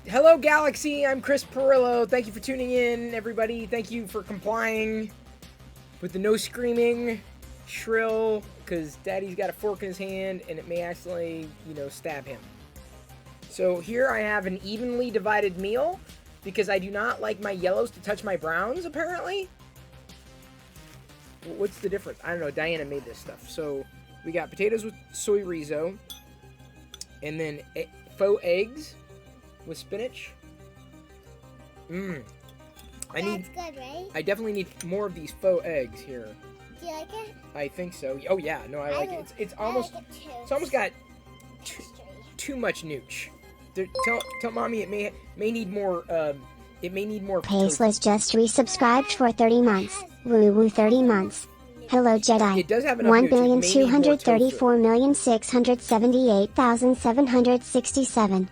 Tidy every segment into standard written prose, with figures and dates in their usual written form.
Hello, Galaxy. I'm Chris Perillo. Thank you for tuning in, everybody. Thank you for complying with the no screaming, shrill, because Daddy's got a fork in his hand, and it may accidentally, stab him. So here I have an evenly divided meal, because I do not like my yellows to touch my browns, apparently. What's the difference? I don't know. Diana made this stuff. So we got potatoes with soy rizo, and then faux eggs with spinach. That's good, right? I definitely need more of these faux eggs here. Do you like it? I think so. Oh yeah, no, I like it. It's almost, like it too. it's almost got too much nooch. Tell mommy it may need more. It may need more. Paceless just resubscribed for 30 months. Woo woo 30 months. Hello Jedi. It does have enough nooch. 1,234,678,767.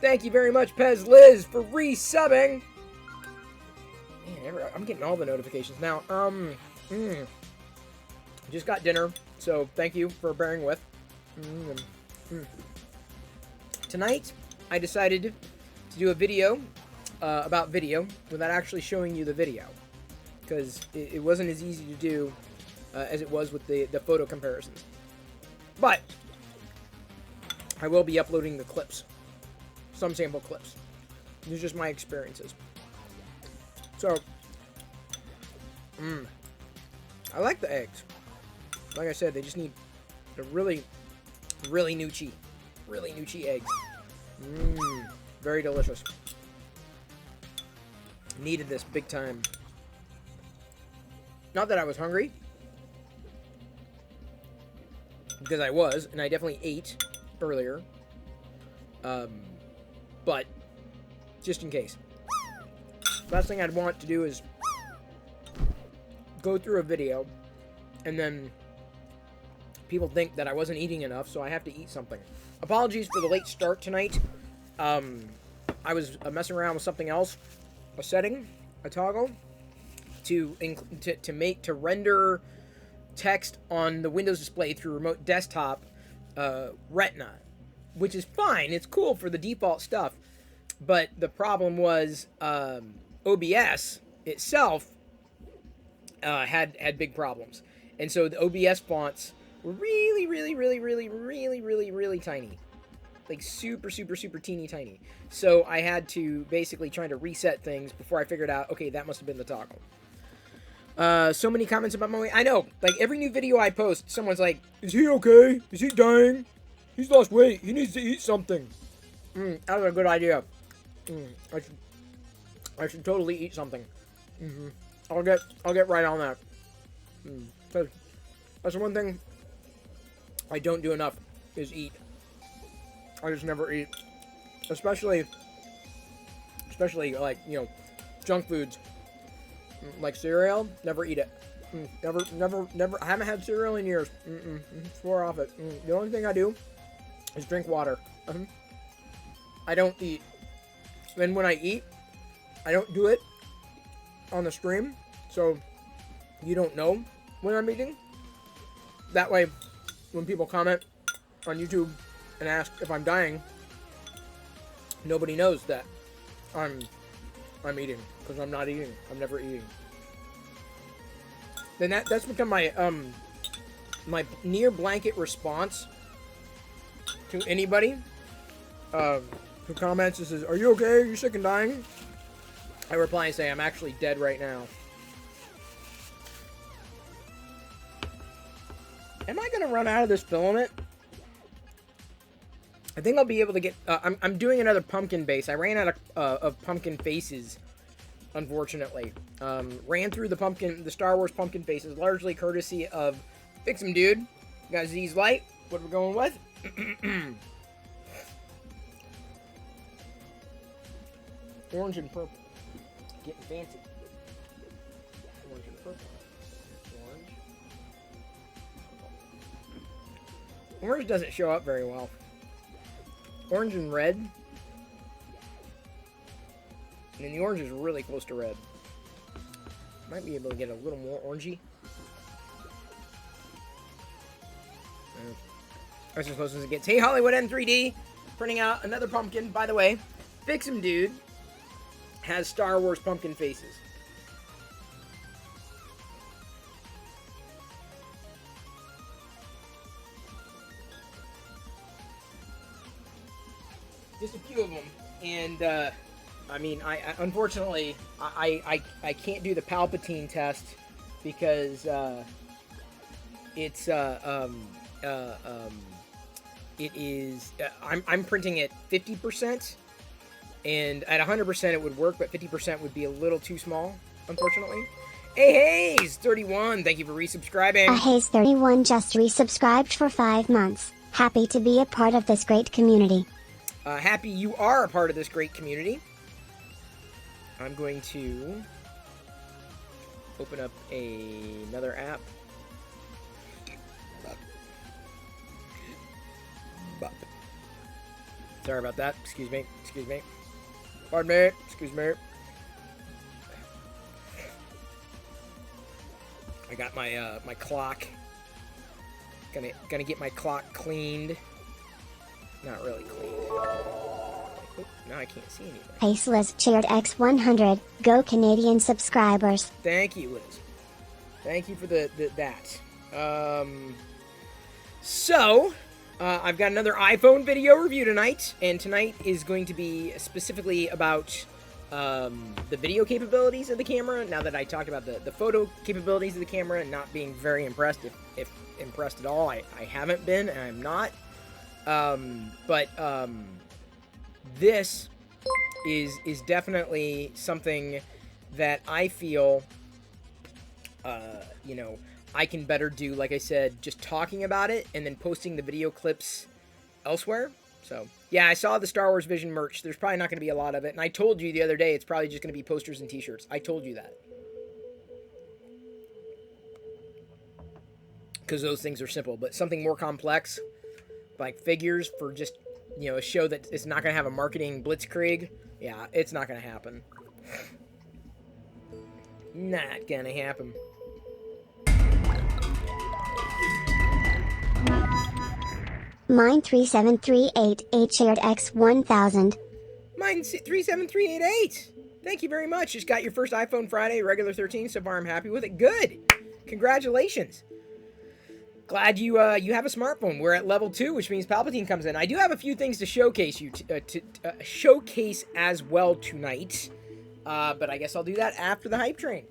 Thank you very much, Pez Liz, for resubbing. Man, I'm getting all the notifications now. Just got dinner, so thank you for bearing with. Tonight, I decided to do a video about video without actually showing you the video, because it wasn't as easy to do as it was with the photo comparisons. But I will be uploading the clips. Some sample clips. These are just my experiences. So, I like the eggs. Like I said, they just need a really noochy eggs. Very delicious. Needed this big time. Not that I was hungry, because I was, and I definitely ate earlier. But just in case. Last thing I'd want to do is go through a video and then people think that I wasn't eating enough, so I have to eat something. Apologies for the late start tonight. I was messing around with something else, a setting, a toggle to render text on the Windows display through remote desktop Retina, which is fine. It's cool for the default stuff. But the problem was OBS itself had big problems. And so the OBS fonts were really tiny. Like super teeny tiny. So I had to basically try to reset things before I figured out, okay, that must have been the toggle. So many comments about my weight. I know, like every new video I post, someone's like, is he okay? Is he dying? He's lost weight. He needs to eat something. That was a good idea. I should totally eat something. I'll get right on that. That's one thing I don't do enough is eat. I just never eat, especially like junk foods like cereal. Never eat it. Never. I haven't had cereal in years. Swore off it. The only thing I do is drink water. I don't eat. And when I eat, I don't do it on the stream, so you don't know when I'm eating. That way, when people comment on YouTube and ask if I'm dying, nobody knows that I'm eating, because I'm not eating. I'm never eating. Then that's become my my near blanket response to anybody who comments and says, "Are you okay? Are you sick and dying?" I reply and say, "I'm actually dead right now." Am I gonna run out of this filament? I think I'll be able to get. I'm doing another pumpkin base. I ran out of pumpkin faces, unfortunately. Ran through the Star Wars pumpkin faces, largely courtesy of Fix 'em Dude. Got Z's Light. What we're going with? Orange and purple. Getting fancy. Orange and purple. Orange. Orange doesn't show up very well. Orange and red. And then the orange is really close to red. Might be able to get a little more orangey. That's as close as it gets. Hey, Hollywood N3D, printing out another pumpkin. By the way, Fix 'em Dude has Star Wars pumpkin faces. Just a few of them, and I mean, I unfortunately I can't do the Palpatine test because it is I'm printing at 50%, and at 100% it would work, but 50% would be a little too small, unfortunately. Hey, Hayes 31, thank you for resubscribing. Hayes 31 just resubscribed for 5 months. Happy to be a part of this great community. Happy you are a part of this great community. I'm going to open up another app. Sorry about that. Excuse me. Excuse me. Pardon me. Excuse me. I got my my clock. Gonna get my clock cleaned. Not really cleaned. Oh, now I can't see anything. Liz cheered X100. Go Canadian subscribers. Thank you, Liz. Thank you for that. So, I've got another iPhone video review tonight, and tonight is going to be specifically about the video capabilities of the camera. Now that I talked about the photo capabilities of the camera and not being very impressed, if impressed at all, I haven't been, and I'm not. This is definitely something that I feel, you know, I can better do, like I said, just talking about it and then posting the video clips elsewhere. So, yeah, I saw the Star Wars Vision merch. There's probably not going to be a lot of it. And I told you the other day it's probably just going to be posters and t-shirts. I told you that. Because those things are simple. But something more complex, like figures for just, you know, a show that is not going to have a marketing blitzkrieg, yeah, it's not going to happen. Not going to happen. Mine 37388 shared X1000. Mine 37388. Thank you very much. Just got your first iPhone Friday, regular 13. So far, I'm happy with it. Good. Congratulations. Glad you have a smartphone. We're at level 2, which means Palpatine comes in. I do have a few things to showcase you showcase as well tonight, but I guess I'll do that after the hype train.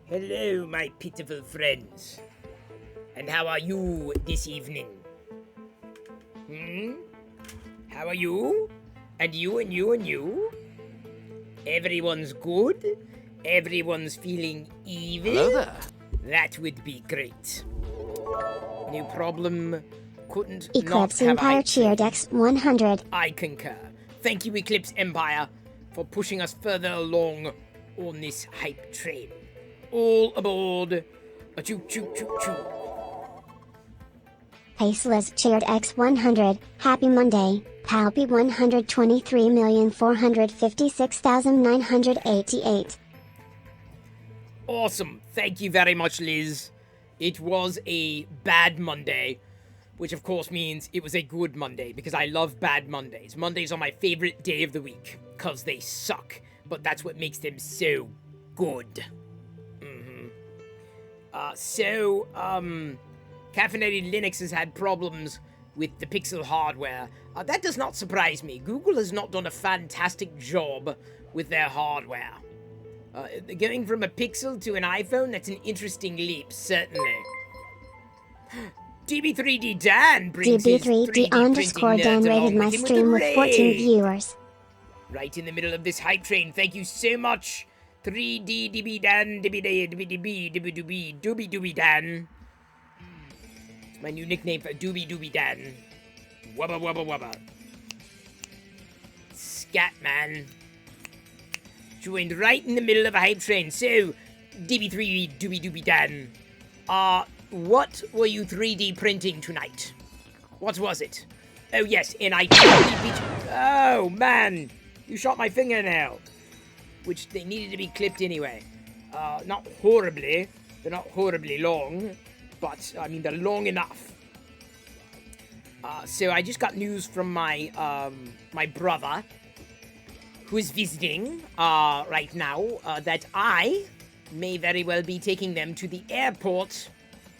Hello, my pitiful friends. And how are you this evening? How are you? And you, and you, and you? Everyone's good? Everyone's feeling evil? Hello there. That would be great. No problem. Couldn't Eclipse not have Empire a cheered X100. I concur. Thank you, Eclipse Empire, for pushing us further along on this hype train. All aboard. A choo choo choo choo. Paceless Chaired X100, Happy Monday, Palpy 123,456,988. Awesome. Thank you very much, Liz. It was a bad Monday, which of course means it was a good Monday, because I love bad Mondays. Mondays are my favorite day of the week, because they suck, but that's what makes them so good. Caffeinated Linux has had problems with the Pixel hardware. That does not surprise me. Google has not done a fantastic job with their hardware. Going from a Pixel to an iPhone, that's an interesting leap, certainly. DB3D Dan brings his 3D DB3D Dan rated my stream with 14 viewers. Right in the middle of this hype train. Thank you so much, 3D DB Dan, Doobie Dan. It's my new nickname for Doobie Dan. Wubba wubba wubba. Scat man. Joined right in the middle of a hype train. So, DB3 Doobie Dan. What were you 3D printing tonight? What was it? Oh yes, and I totally beat you. Oh man, you shot my fingernail. Which they needed to be clipped anyway. Not horribly. They're not horribly long. But, I mean, they're long enough. So I just got news from my brother, who is visiting right now, that I may very well be taking them to the airport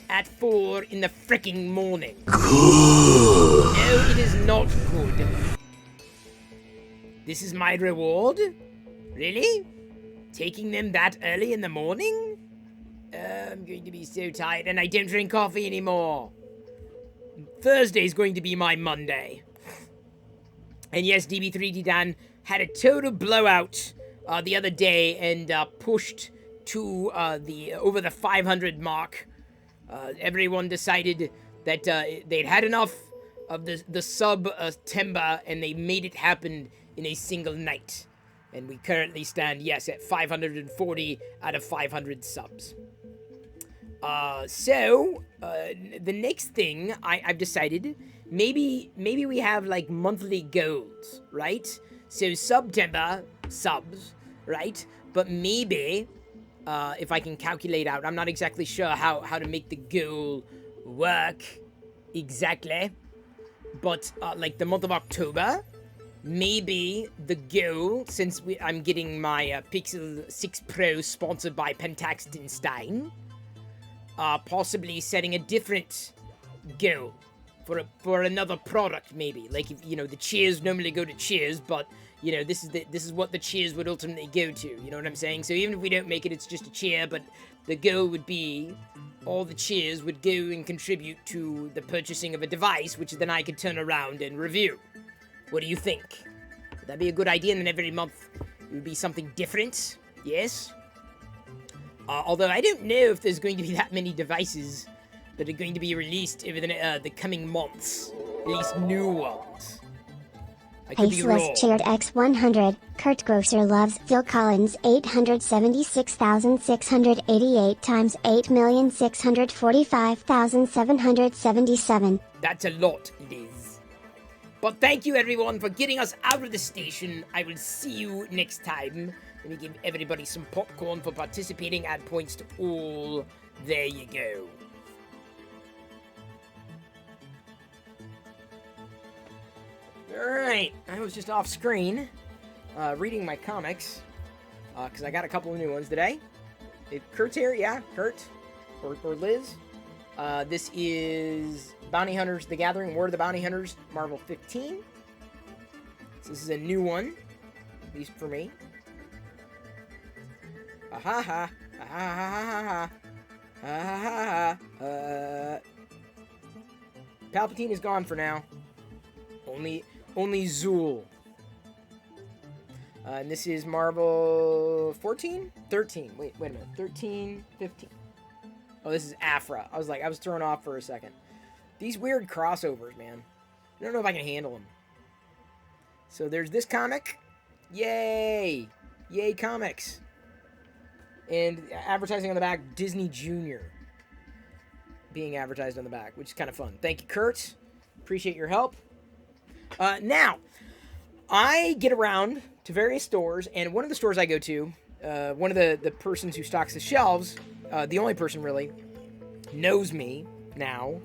at 4 in the fricking morning. No, it is not good. This is my reward? Really? Taking them that early in the morning? I'm going to be so tired, and I don't drink coffee anymore. Thursday's going to be my Monday. And yes, DB3D Dan had a total blowout the other day and pushed to over the 500 mark. Everyone decided that they'd had enough of the sub-Timber, and they made it happen in a single night. And we currently stand, yes, at 540 out of 500 subs. The next thing I've decided, maybe we have like monthly goals, right? So September subs, right? But maybe if I can calculate out, I'm not exactly sure how to make the goal work exactly, but like the month of October, maybe the goal, since I'm getting my Pixel 6 Pro sponsored by Pentaxtenstein, possibly setting a different goal for another product, maybe. Like, if, you know, the cheers normally go to cheers, but you know, this is what the cheers would ultimately go to. You know what I'm saying? So even if we don't make it, it's just a cheer, but the goal would be all the cheers would go and contribute to the purchasing of a device, which then I could turn around and review. What do you think? Would that be a good idea? And then every month it would be something different? Yes? Although I don't know if there's going to be that many devices that are going to be released over the coming months. At least new ones. I could be wrong. Paceless Chaired X100, Kurt Grosser loves Phil Collins 876,688 times 8,645,777. That's a lot, Liz. But thank you everyone for getting us out of the station. I will see you next time. Let me give everybody some popcorn for participating. Add points to all. There you go. Alright, I was just off screen, reading my comics, because I got a couple of new ones today. Kurt's here, yeah, Kurt, or Liz. This is Bounty Hunters, The Gathering, War of the Bounty Hunters, Marvel 15. So this is a new one, at least for me. Ha Palpatine is gone for now. Only Zool. And this is Marvel 14? 13. Wait a minute. 13, 15. Oh, this is Afra. I was thrown off for a second. These weird crossovers, man. I don't know if I can handle them. So there's this comic. Yay! Yay, comics. And advertising on the back, Disney Junior. being advertised on the back, which is kind of fun. Thank you, Kurt. Appreciate your help. Now, I get around to various stores, and one of the stores I go to, one of the persons who stocks the shelves, the only person really, knows me now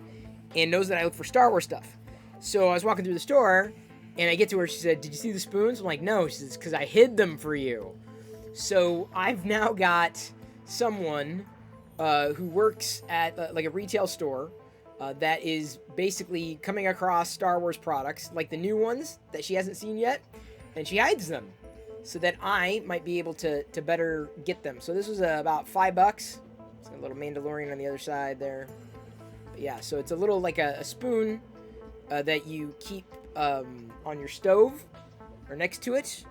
and knows that I look for Star Wars stuff. So I was walking through the store, and I get to her. She said, "Did you see the spoons?" I'm like, "No." She says, "Because I hid them for you." So I've now got someone who works at like a retail store that is basically coming across Star Wars products, like the new ones that she hasn't seen yet, and she hides them so that I might be able to better get them. So this was about $5. It's a little Mandalorian on the other side there. But yeah, so it's a little like a spoon that you keep on your stove or next to it.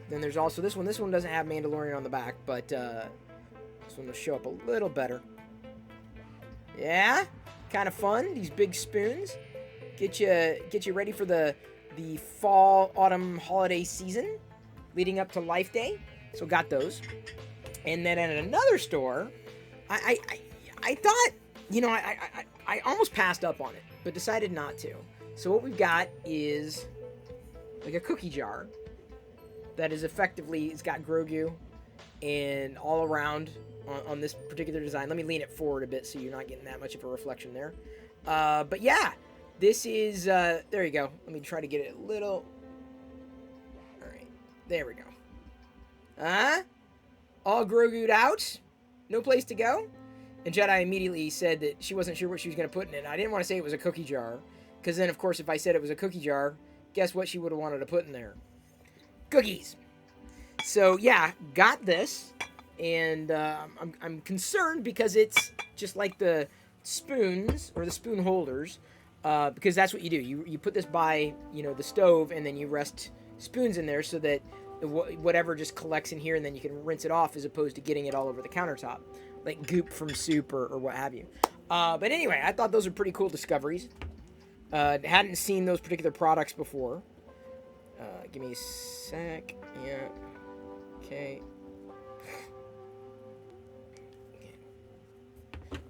Then there's also this one. This one doesn't have Mandalorian on the back, but this one will show up a little better. Yeah, kind of fun. These big spoons get you ready for the fall, autumn holiday season leading up to Life Day. So got those. And then at another store, I thought, you know, I almost passed up on it, but decided not to. So what we've got is like a cookie jar that is effectively, it's got Grogu and all around on this particular design. Let me lean it forward a bit so you're not getting that much of a reflection there. But yeah, this is, there you go. Let me try to get it a little. All right, there we go. All Grogu'd out, no place to go. And Jedi immediately said that she wasn't sure what she was going to put in it. I didn't want to say it was a cookie jar, because then, of course, if I said it was a cookie jar, guess what she would have wanted to put in there? Cookies. So, yeah, got this, and I'm concerned because it's just like the spoons, or the spoon holders, because that's what you do. You put this by, you know, the stove, and then you rest spoons in there so that whatever just collects in here, and then you can rinse it off as opposed to getting it all over the countertop, like goop from soup or what have you. But anyway, I thought those were pretty cool discoveries. Hadn't seen those particular products before. Give me a sec. Yeah. Okay.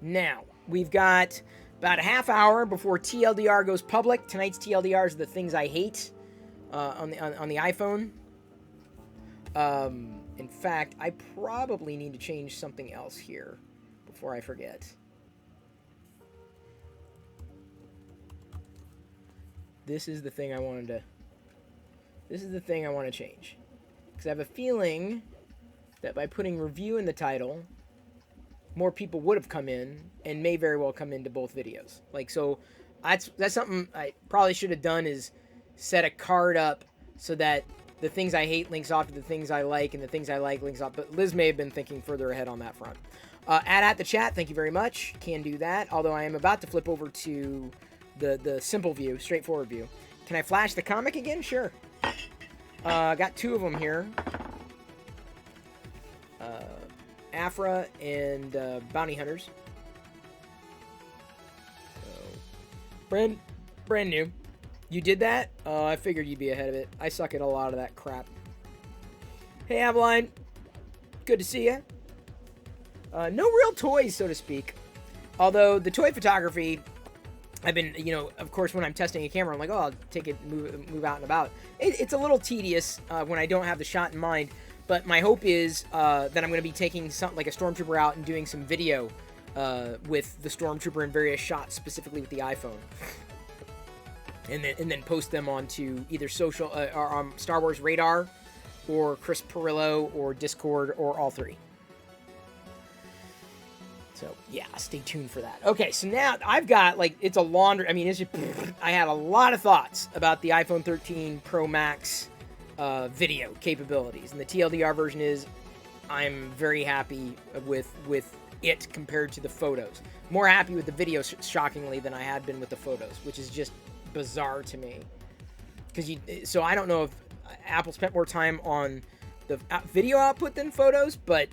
Now, we've got about a half hour before TLDR goes public. Tonight's TLDR is the things I hate on the iPhone. In fact, I probably need to change something else here before I forget. This is the thing I want to change. Because I have a feeling that by putting review in the title, more people would have come in and may very well come into both videos. Like, so that's something I probably should have done, is set a card up so that the things I hate links off to the things I like, and the things I like links off. But Liz may have been thinking further ahead on that front. Add at the chat, thank you very much. Can do that. Although I am about to flip over to the simple view, straightforward view. Can I flash the comic again? Sure. Got two of them here. Afra and Bounty Hunters. So, brand new. You did that? I figured you'd be ahead of it. I suck at a lot of that crap. Hey, Aveline. Good to see you. No real toys, so to speak. Although, the toy photography, I've been, you know, of course, when I'm testing a camera, I'm like, oh, I'll take it, move out and about. It's a little tedious when I don't have the shot in mind. But my hope is that I'm going to be taking something like a Stormtrooper out and doing some video with the Stormtrooper in various shots, specifically with the iPhone. And then post them onto either social or Star Wars Radar, or Chris Perillo, or Discord, or all three. So yeah, stay tuned for that. Okay, so now I've got, like, it's a laundry. I mean, it's just, I had a lot of thoughts about the iPhone 13 Pro Max video capabilities, and the TLDR version is, I'm very happy with it compared to the photos. More happy with the video, shockingly, than I had been with the photos, which is just bizarre to me. So I don't know if Apple spent more time on the video output than photos, but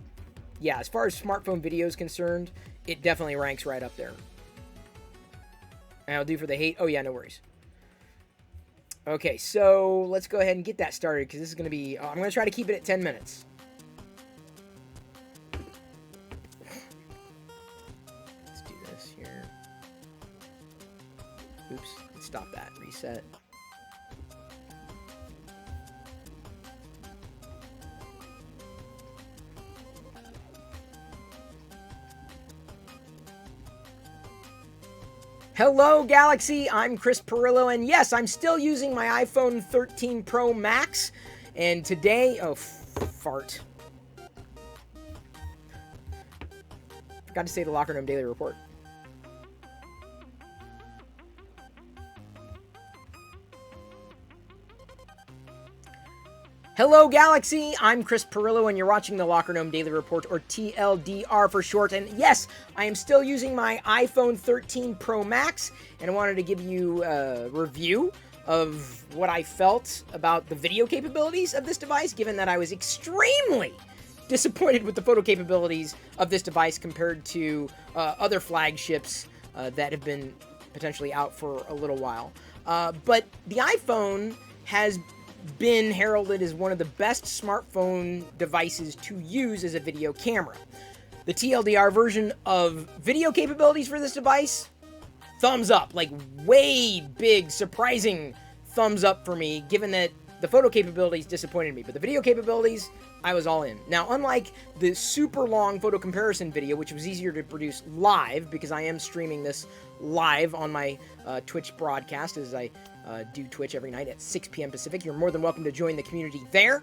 yeah, as far as smartphone video is concerned, it definitely ranks right up there. And I'll do for the hate. Oh yeah, no worries. Okay, so let's go ahead and get that started, because this is going to be, I'm going to try to keep it at 10 minutes. Let's do this here. stop that. Reset. Hello, Galaxy. I'm Chris Perillo, and yes, I'm still using my iPhone 13 Pro Max. And today, oh, fart. Forgot to say the Locker Room Daily Report. Hello, Galaxy! I'm Chris Perillo, and you're watching the Locker Room Daily Report, or TLDR for short. And yes, I am still using my iPhone 13 Pro Max, and I wanted to give you a review of what I felt about the video capabilities of this device, given that I was extremely disappointed with the photo capabilities of this device compared to other flagships that have been potentially out for a little while. But the iPhone has been heralded as one of the best smartphone devices to use as a video camera. The TLDR version of video capabilities for this device, thumbs up, like way big, surprising thumbs up for me, given that the photo capabilities disappointed me, but the video capabilities, I was all in. Now, unlike the super long photo comparison video, which was easier to produce live, because I am streaming this live on my Twitch broadcast, as I do Twitch every night at 6 p.m. Pacific. You're more than welcome to join the community there.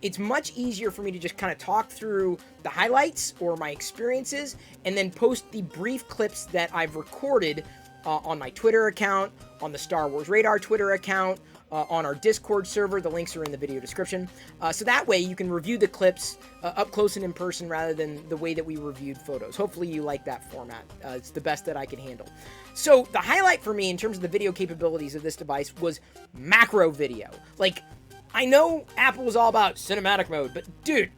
It's much easier for me to just kind of talk through the highlights or my experiences, and then post the brief clips that I've recorded on my Twitter account, on the Star Wars Radar Twitter account, on our Discord server. The links are in the video description. So that way you can review the clips up close and in person rather than the way that we reviewed photos. Hopefully you like that format. It's the best that I can handle. So the highlight for me in terms of the video capabilities of this device was macro video. Like, I know Apple was all about cinematic mode, but dude,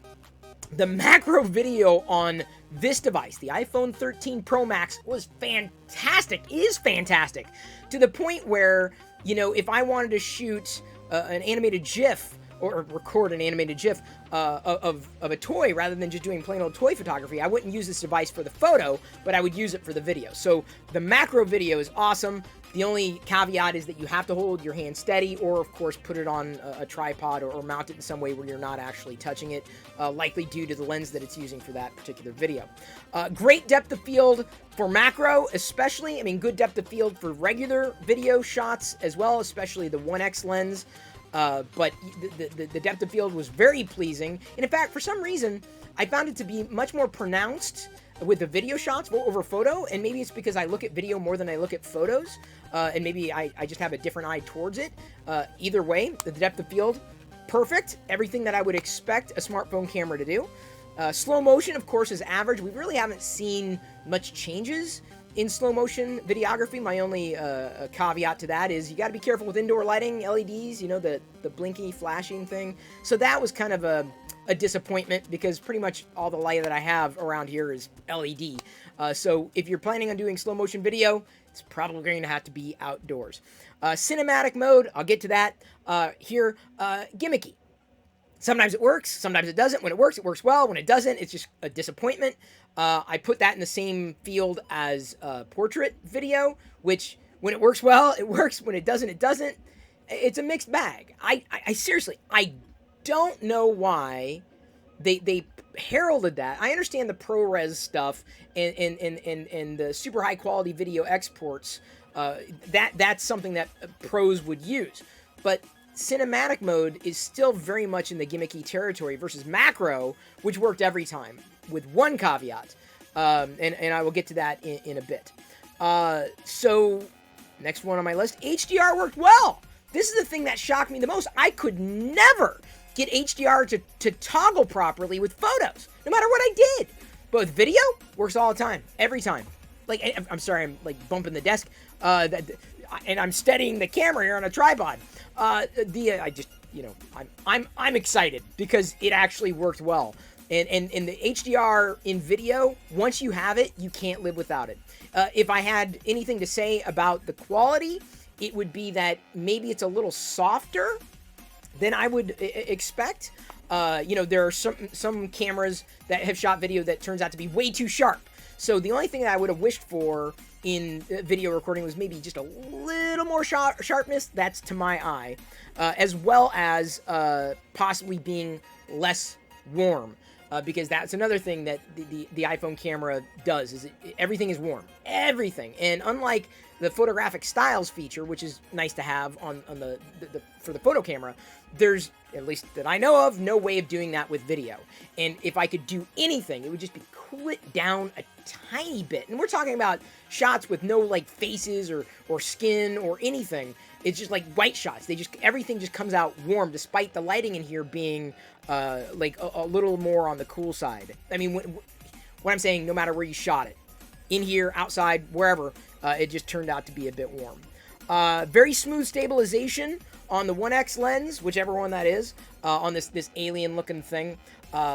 the macro video on this device, the iPhone 13 Pro Max, was fantastic, is fantastic, to the point where, you know, if I wanted to shoot an animated GIF or record an animated GIF of a toy rather than just doing plain old toy photography, I wouldn't use this device for the photo, but I would use it for the video. So the macro video is awesome. The only caveat is that you have to hold your hand steady, or of course put it on a tripod or mount it in some way where you're not actually touching it, likely due to the lens that it's using for that particular video. Great depth of field for macro, especially. I mean, good depth of field for regular video shots as well, especially the 1x lens. But the depth of field was very pleasing. And in fact, for some reason, I found it to be much more pronounced with the video shots over photo, and maybe it's because I look at video more than I look at photos, and maybe I just have a different eye towards it. Either way, the depth of field, perfect. Everything that I would expect a smartphone camera to do. Slow motion, of course, is average. We really haven't seen much changes in slow motion videography. My only caveat to that is you got to be careful with indoor lighting, LEDs, you know, the blinky flashing thing. So that was kind of a disappointment, because pretty much all the light that I have around here is LED. So if you're planning on doing slow motion video, it's probably going to have to be outdoors. Cinematic mode, I'll get to that here. Gimmicky. Sometimes it works, sometimes it doesn't. When it works well. When it doesn't, it's just a disappointment. I put that in the same field as portrait video, which when it works well, it works. When it doesn't, it doesn't. It's a mixed bag. I seriously, I don't know why they heralded that. I understand the ProRes stuff and the super high quality video exports. That's something that pros would use. But cinematic mode is still very much in the gimmicky territory versus macro, which worked every time, with one caveat. And I will get to that in a bit. So, next one on my list, HDR worked well. This is the thing that shocked me the most. I could never get HDR to toggle properly with photos, no matter what I did. But with video, works all the time, every time. Like, I'm sorry, I'm like bumping the desk, and I'm steadying the camera here on a tripod. I just, you know, I'm excited because it actually worked well. And the HDR in video, once you have it, you can't live without it. If I had anything to say about the quality, it would be that maybe it's a little softer than I would expect. You know, there are some cameras that have shot video that turns out to be way too sharp. So the only thing that I would have wished for in video recording was maybe just a little more sharpness. That's to my eye, as well as possibly being less warm. Because that's another thing that the iPhone camera does, is everything is warm. Everything. And unlike the photographic styles feature, which is nice to have on the for the photo camera, there's, at least that I know of, no way of doing that with video. And if I could do anything, it would just be cool it down a tiny bit. And we're talking about shots with no like faces or skin or anything. It's just like white shots. Everything just comes out warm, despite the lighting in here being like a little more on the cool side. I mean, what I'm saying, no matter where you shot it, in here, outside, wherever, it just turned out to be a bit warm. Very smooth stabilization on the 1X lens, whichever one that is, on this alien-looking thing.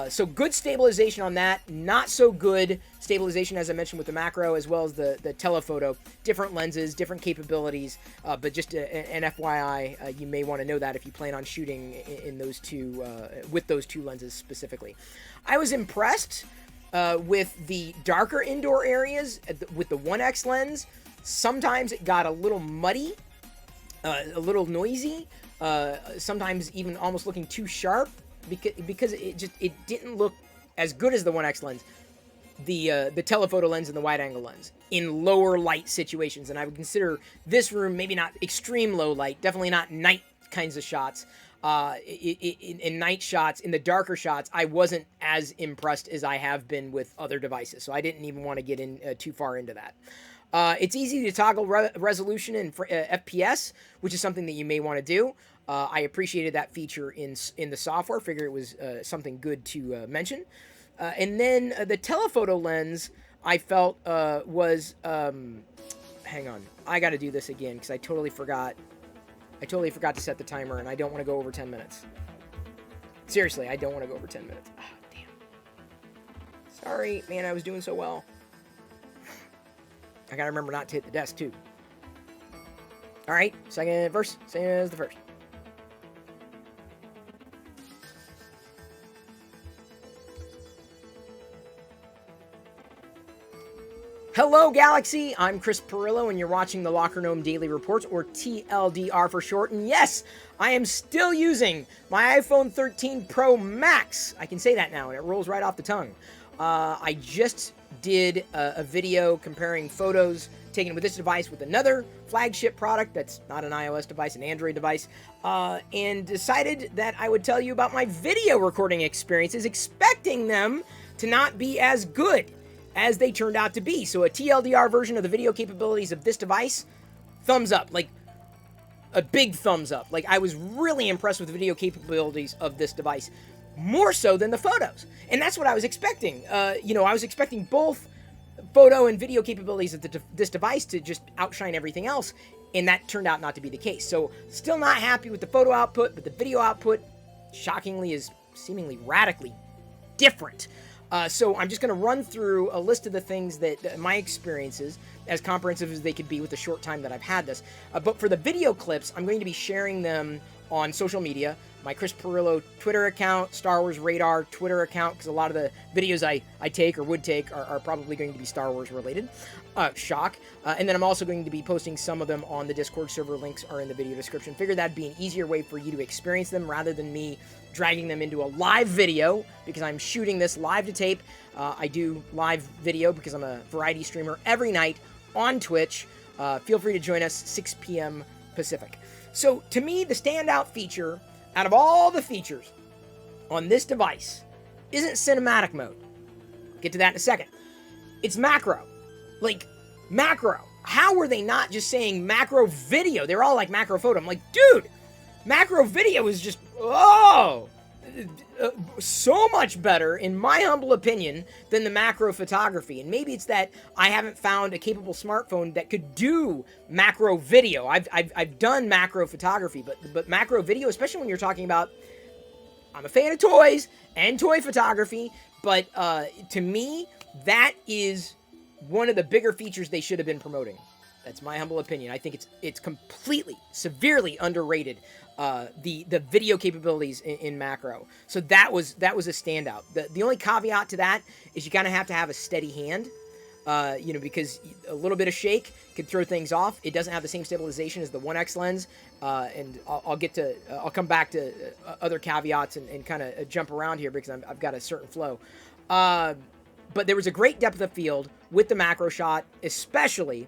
So good stabilization on that. Not so good stabilization, as I mentioned, with the macro, as well as the telephoto. Different lenses, different capabilities, but just an FYI, you may want to know that if you plan on shooting in those two, with those two lenses specifically. I was impressed with the darker indoor areas with the 1X lens. Sometimes it got a little muddy, a little noisy, sometimes even almost looking too sharp, because it didn't look as good as the 1X lens, the telephoto lens and the wide angle lens in lower light situations. And I would consider this room maybe not extreme low light, definitely not night kinds of shots. In night shots, in the darker shots, I wasn't as impressed as I have been with other devices, so I didn't even want to get in too far into that. It's easy to toggle resolution and FPS, which is something that you may want to do. I appreciated that feature in the software. Figure it was something good to mention. And then the telephoto lens, I felt was... hang on. I got to do this again because I totally forgot. I totally forgot to set the timer, and I don't want to go over 10 minutes. Seriously, I don't want to go over 10 minutes. Oh, damn. Sorry, man, I was doing so well. I gotta remember not to hit the desk, too. Alright, second verse, same as the first. Hello, Galaxy! I'm Chris Perillo, and you're watching the Locker Gnome Daily Reports, or TLDR for short. And yes, I am still using my iPhone 13 Pro Max. I can say that now, and it rolls right off the tongue. I just did a video comparing photos taken with this device with another flagship product that's not an iOS device, an Android device, and decided that I would tell you about my video recording experiences, expecting them to not be as good as they turned out to be. So a TLDR version of the video capabilities of this device, thumbs up, like a big thumbs up. Like, I was really impressed with the video capabilities of this device, more so than the photos. And that's what I was expecting. I was expecting both photo and video capabilities of this device to just outshine everything else, and that turned out not to be the case. So still not happy with the photo output, but the video output, shockingly, is seemingly radically different. So I'm just going to run through a list of the things that my experiences, as comprehensive as they could be with the short time that I've had this. But for the video clips, I'm going to be sharing them on social media. My Chris Perillo Twitter account, Star Wars Radar Twitter account, because a lot of the videos I take or would take are probably going to be Star Wars related. Shock. And then I'm also going to be posting some of them on the Discord server. Links are in the video description. Figured that'd be an easier way for you to experience them rather than me dragging them into a live video, because I'm shooting this live to tape. I do live video because I'm a variety streamer every night on Twitch. Feel free to join us 6 p.m. Pacific. So to me, the standout feature out of all the features on this device isn't cinematic mode. Get to that in a second. It's macro. Like, macro. How were they not just saying macro video? They're all like macro photo. I'm like, dude, macro video is just, so much better, in my humble opinion, than the macro photography. And maybe it's that I haven't found a capable smartphone that could do macro video. I've done macro photography, but macro video, especially when you're talking about, I'm a fan of toys and toy photography, but to me, that is one of the bigger features they should have been promoting. That's my humble opinion. I think it's completely, severely underrated, the video capabilities in macro. So that was a standout. The only caveat to that is you kind of have to have a steady hand. because a little bit of shake could throw things off. It doesn't have the same stabilization as the 1X lens, and I'll come back to other caveats and kind of jump around here because I've got a certain flow. But there was a great depth of field with the macro shot, especially,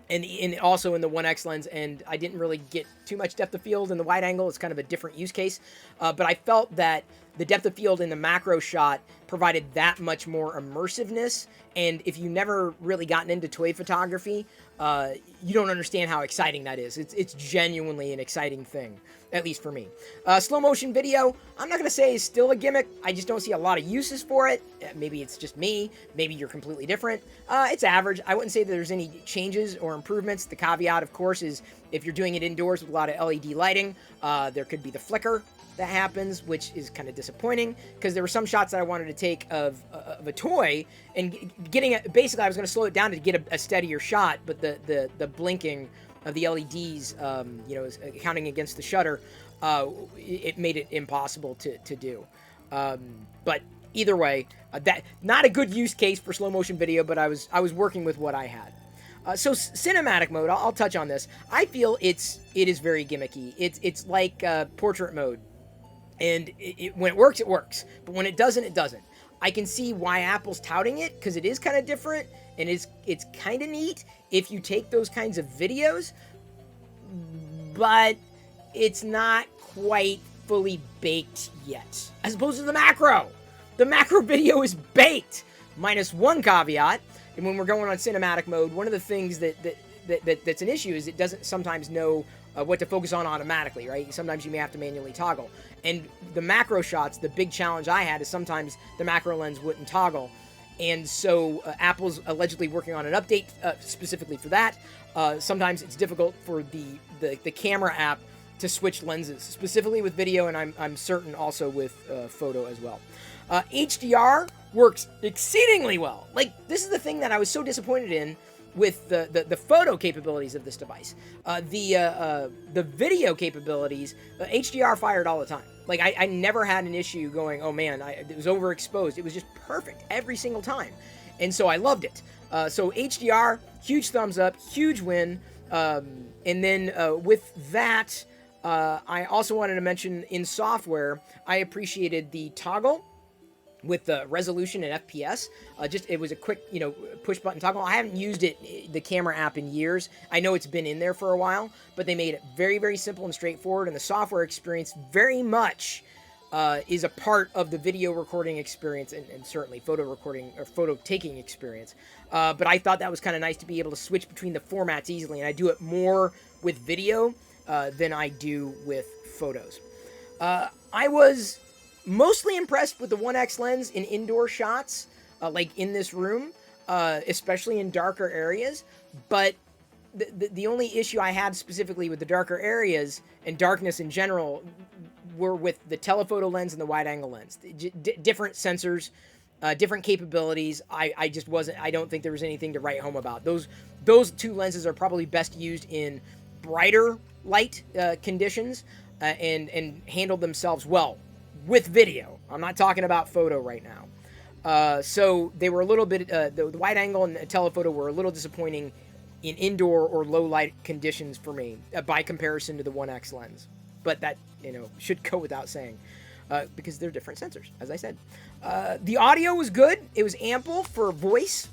and also in the 1X lens, and I didn't really get too much depth of field in the wide angle. It's kind of a different use case, but I felt that the depth of field in the macro shot provided that much more immersiveness, and if you've never really gotten into toy photography, you don't understand how exciting that is. It's genuinely an exciting thing, at least for me. Slow motion video, I'm not going to say is still a gimmick. I just don't see a lot of uses for it. Maybe it's just me. Maybe you're completely different. It's average. I wouldn't say that there's any changes or improvements. The caveat, of course, is if you're doing it indoors with a lot of LED lighting, there could be the flicker that happens, which is kind of disappointing because there were some shots that I wanted to take of a toy and basically I was going to slow it down to get a steadier shot, but the blinking of the LEDs, counting against the shutter, it made it impossible to do. But either way, that not a good use case for slow motion video, but I was working with what I had. So cinematic mode, I'll touch on this. I feel it is very gimmicky. It's like portrait mode. And when it works, it works. But when it doesn't, it doesn't. I can see why Apple's touting it, because it is kind of different, and it's kind of neat if you take those kinds of videos, but it's not quite fully baked yet. As opposed to the macro. The macro video is baked, minus one caveat. And when we're going on cinematic mode, one of the things that's an issue is it doesn't sometimes know what to focus on automatically, right? Sometimes you may have to manually toggle. And the macro shots, the big challenge I had is sometimes the macro lens wouldn't toggle. And so Apple's allegedly working on an update specifically for that. Sometimes it's difficult for the camera app to switch lenses, specifically with video, and I'm certain also with photo as well. HDR works exceedingly well. Like, this is the thing that I was so disappointed in with the photo capabilities of this device. The video capabilities, HDR fired all the time. Like, I never had an issue going, oh man, it was overexposed. It was just perfect every single time. And so I loved it. So HDR, huge thumbs up, huge win. And then with that, I also wanted to mention in software, I appreciated the toggle with the resolution and FPS. It was a quick, push button toggle. I haven't used the camera app in years. I know it's been in there for a while, but they made it very, very simple and straightforward, and the software experience very much is a part of the video recording experience and certainly photo recording or photo taking experience. But I thought that was kind of nice to be able to switch between the formats easily, and I do it more with video than I do with photos. I was mostly impressed with the 1X lens in indoor shots, like in this room, especially in darker areas. But the only issue I had specifically with the darker areas and darkness in general were with the telephoto lens and the wide-angle lens. Different sensors, different capabilities. I just wasn't. I don't think there was anything to write home about. Those two lenses are probably best used in brighter light conditions and handled themselves well with video. I'm not talking about photo right now. So they were a little bit, the wide angle and the telephoto were a little disappointing in indoor or low light conditions for me by comparison to the 1X lens. But that, should go without saying because they're different sensors, as I said. The audio was good. It was ample for voice.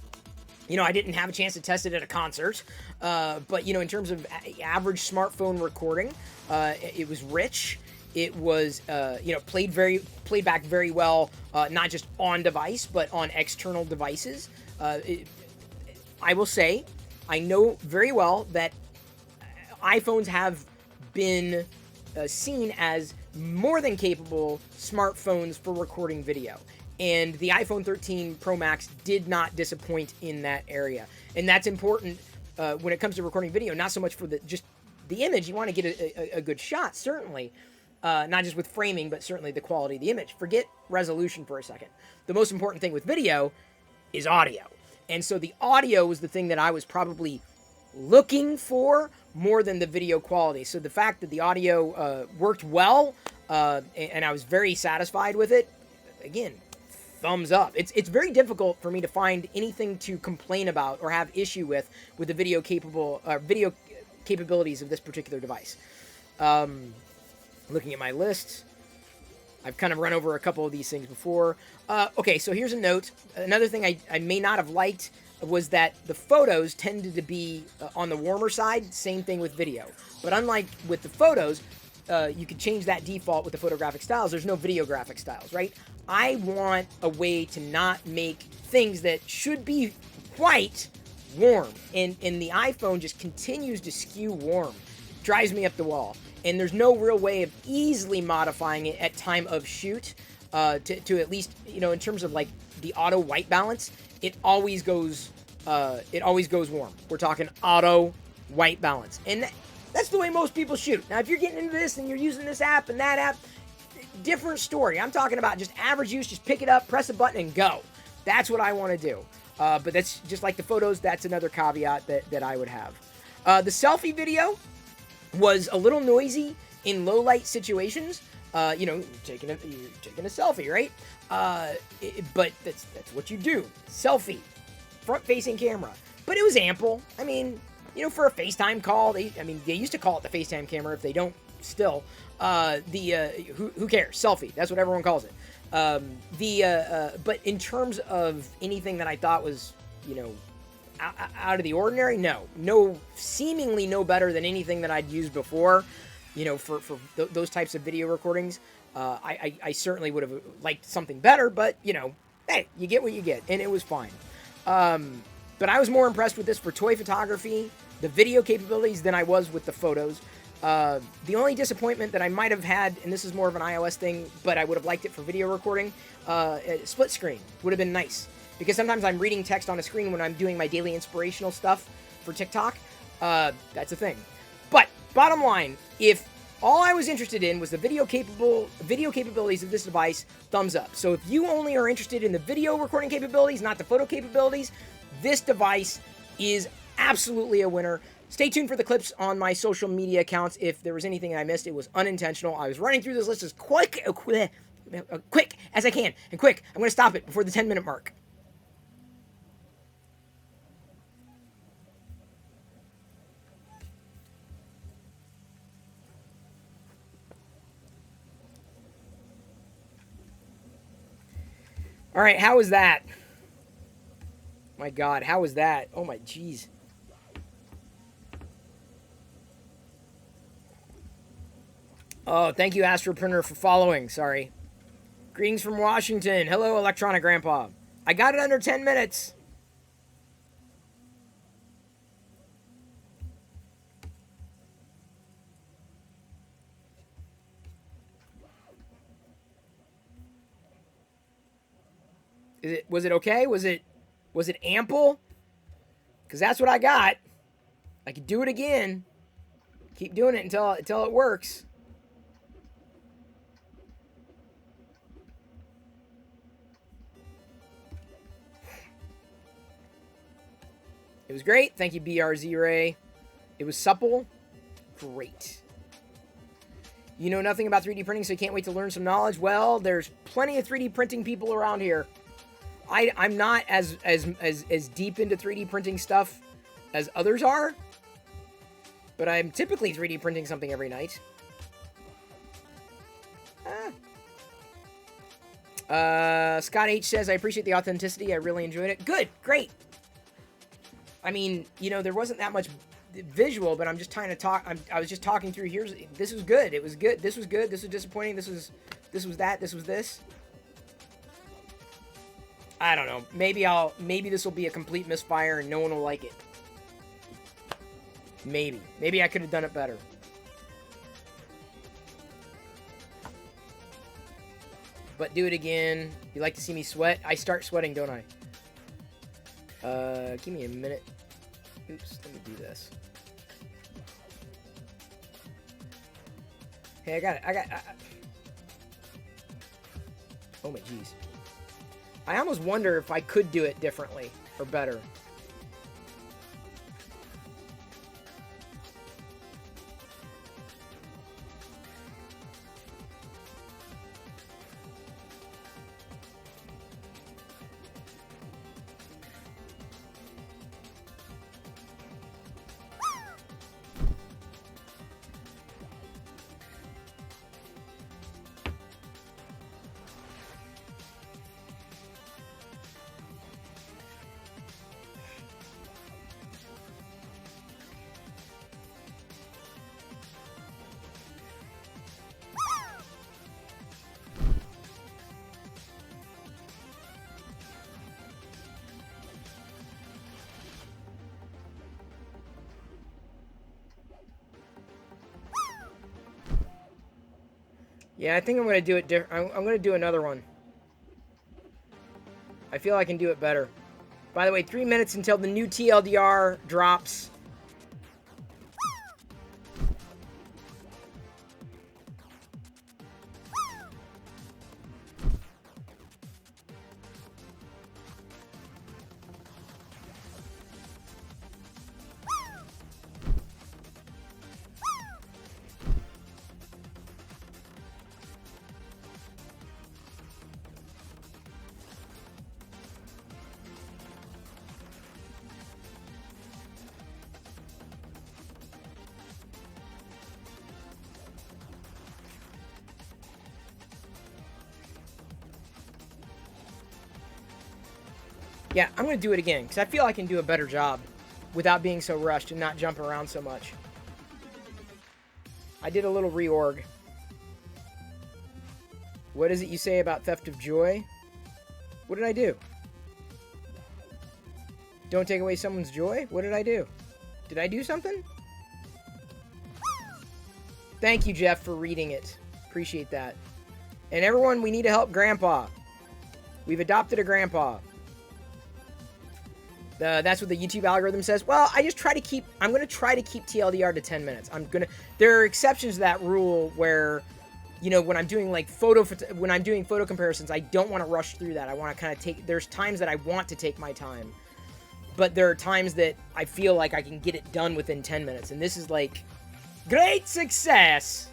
I didn't have a chance to test it at a concert, but, in terms of average smartphone recording, it was rich. It was, played back very well, not just on device, but on external devices. I will say, I know very well that iPhones have been seen as more than capable smartphones for recording video. And the iPhone 13 Pro Max did not disappoint in that area. And that's important when it comes to recording video, not so much for just the image. You want to get a good shot, certainly. Not just with framing, but certainly the quality of the image. Forget resolution for a second. The most important thing with video is audio. And so the audio was the thing that I was probably looking for more than the video quality. So the fact that the audio worked well, and I was very satisfied with it, again, thumbs up. It's very difficult for me to find anything to complain about or have issue with the video capabilities of this particular device. Looking at my list, I've kind of run over a couple of these things before. Okay, so here's a note. Another thing I may not have liked was that the photos tended to be on the warmer side. Same thing with video. But unlike with the photos, you could change that default with the photographic styles. There's no videographic styles, right? I want a way to not make things that should be quite warm. And the iPhone just continues to skew warm. Drives me up the wall. And there's no real way of easily modifying it at time of shoot to at least, in terms of like the auto white balance, it always goes warm. We're talking auto white balance. And that's the way most people shoot. Now, if you're getting into this and you're using this app and that app, different story. I'm talking about just average use, just pick it up, press a button, and go. That's what I want to do. But that's just like the photos, that's another caveat that I would have. The selfie video was a little noisy in low light situations. You're taking a selfie, right? But that's what you do. Selfie, front-facing camera. But it was ample. I mean, for a FaceTime call, they used to call it the FaceTime camera. If they don't still, who cares? Selfie. That's what everyone calls it. But in terms of anything that I thought was, out of the ordinary, no, seemingly no better than anything that I'd used before, for those types of video recordings. I certainly would have liked something better, but hey, you get what you get, and it was fine. But I was more impressed with this for toy photography, the video capabilities, than I was with the photos. The only disappointment that I might have had, and this is more of an iOS thing, but I would have liked it for video recording, split screen would have been nice. Because sometimes I'm reading text on a screen when I'm doing my daily inspirational stuff for TikTok. That's a thing. But bottom line, if all I was interested in was the video capabilities of this device, thumbs up. So if you only are interested in the video recording capabilities, not the photo capabilities, this device is absolutely a winner. Stay tuned for the clips on my social media accounts. If there was anything I missed, it was unintentional. I was running through this list as quick as I can. And quick, I'm going to stop it before the 10-minute mark. All right, how was that? My God, how was that? Oh my jeez. Oh, thank you, Astroprinter, for following. Sorry. Greetings from Washington. Hello, Electronic Grandpa. I got it under 10 minutes. Was it okay? Was it ample? Because that's what I got. I could do it again. Keep doing it until it works. It was great. Thank you, BRZ Ray. It was supple. Great. You know nothing about 3D printing, so you can't wait to learn some knowledge. Well, there's plenty of 3D printing people around here. I'm not as deep into 3D printing stuff as others are, but I'm typically 3D printing something every night. Scott H says, I appreciate the authenticity. I really enjoyed it. Good. Great. I mean, there wasn't that much visual, but I'm just trying to talk. I was just talking through. This was good. It was good. This was good. This was disappointing. This was that. This was this. I don't know. Maybe this will be a complete misfire and no one will like it. Maybe I could have done it better. But do it again. You like to see me sweat? I start sweating, don't I? Give me a minute. Oops, let me do this. Hey, I got it. Oh my jeez. I almost wonder if I could do it differently or better. Yeah, I think I'm gonna do it I'm gonna do another one. I feel I can do it better. By the way, 3 minutes until the new TLDR drops. Yeah, I'm going to do it again, because I feel I can do a better job without being so rushed and not jumping around so much. I did a little reorg. What is it you say about theft of joy? What did I do? Don't take away someone's joy? What did I do? Did I do something? Thank you, Jeff, for reading it. Appreciate that. And everyone, we need to help Grandpa. We've adopted a Grandpa. That's what the YouTube algorithm says. Well, I'm going to try to keep TLDR to 10 minutes. There are exceptions to that rule where, you know, when I'm doing like photo comparisons, I don't want to rush through that. I want to kind of there's times that I want to take my time, but there are times that I feel like I can get it done within 10 minutes. And this is like great success.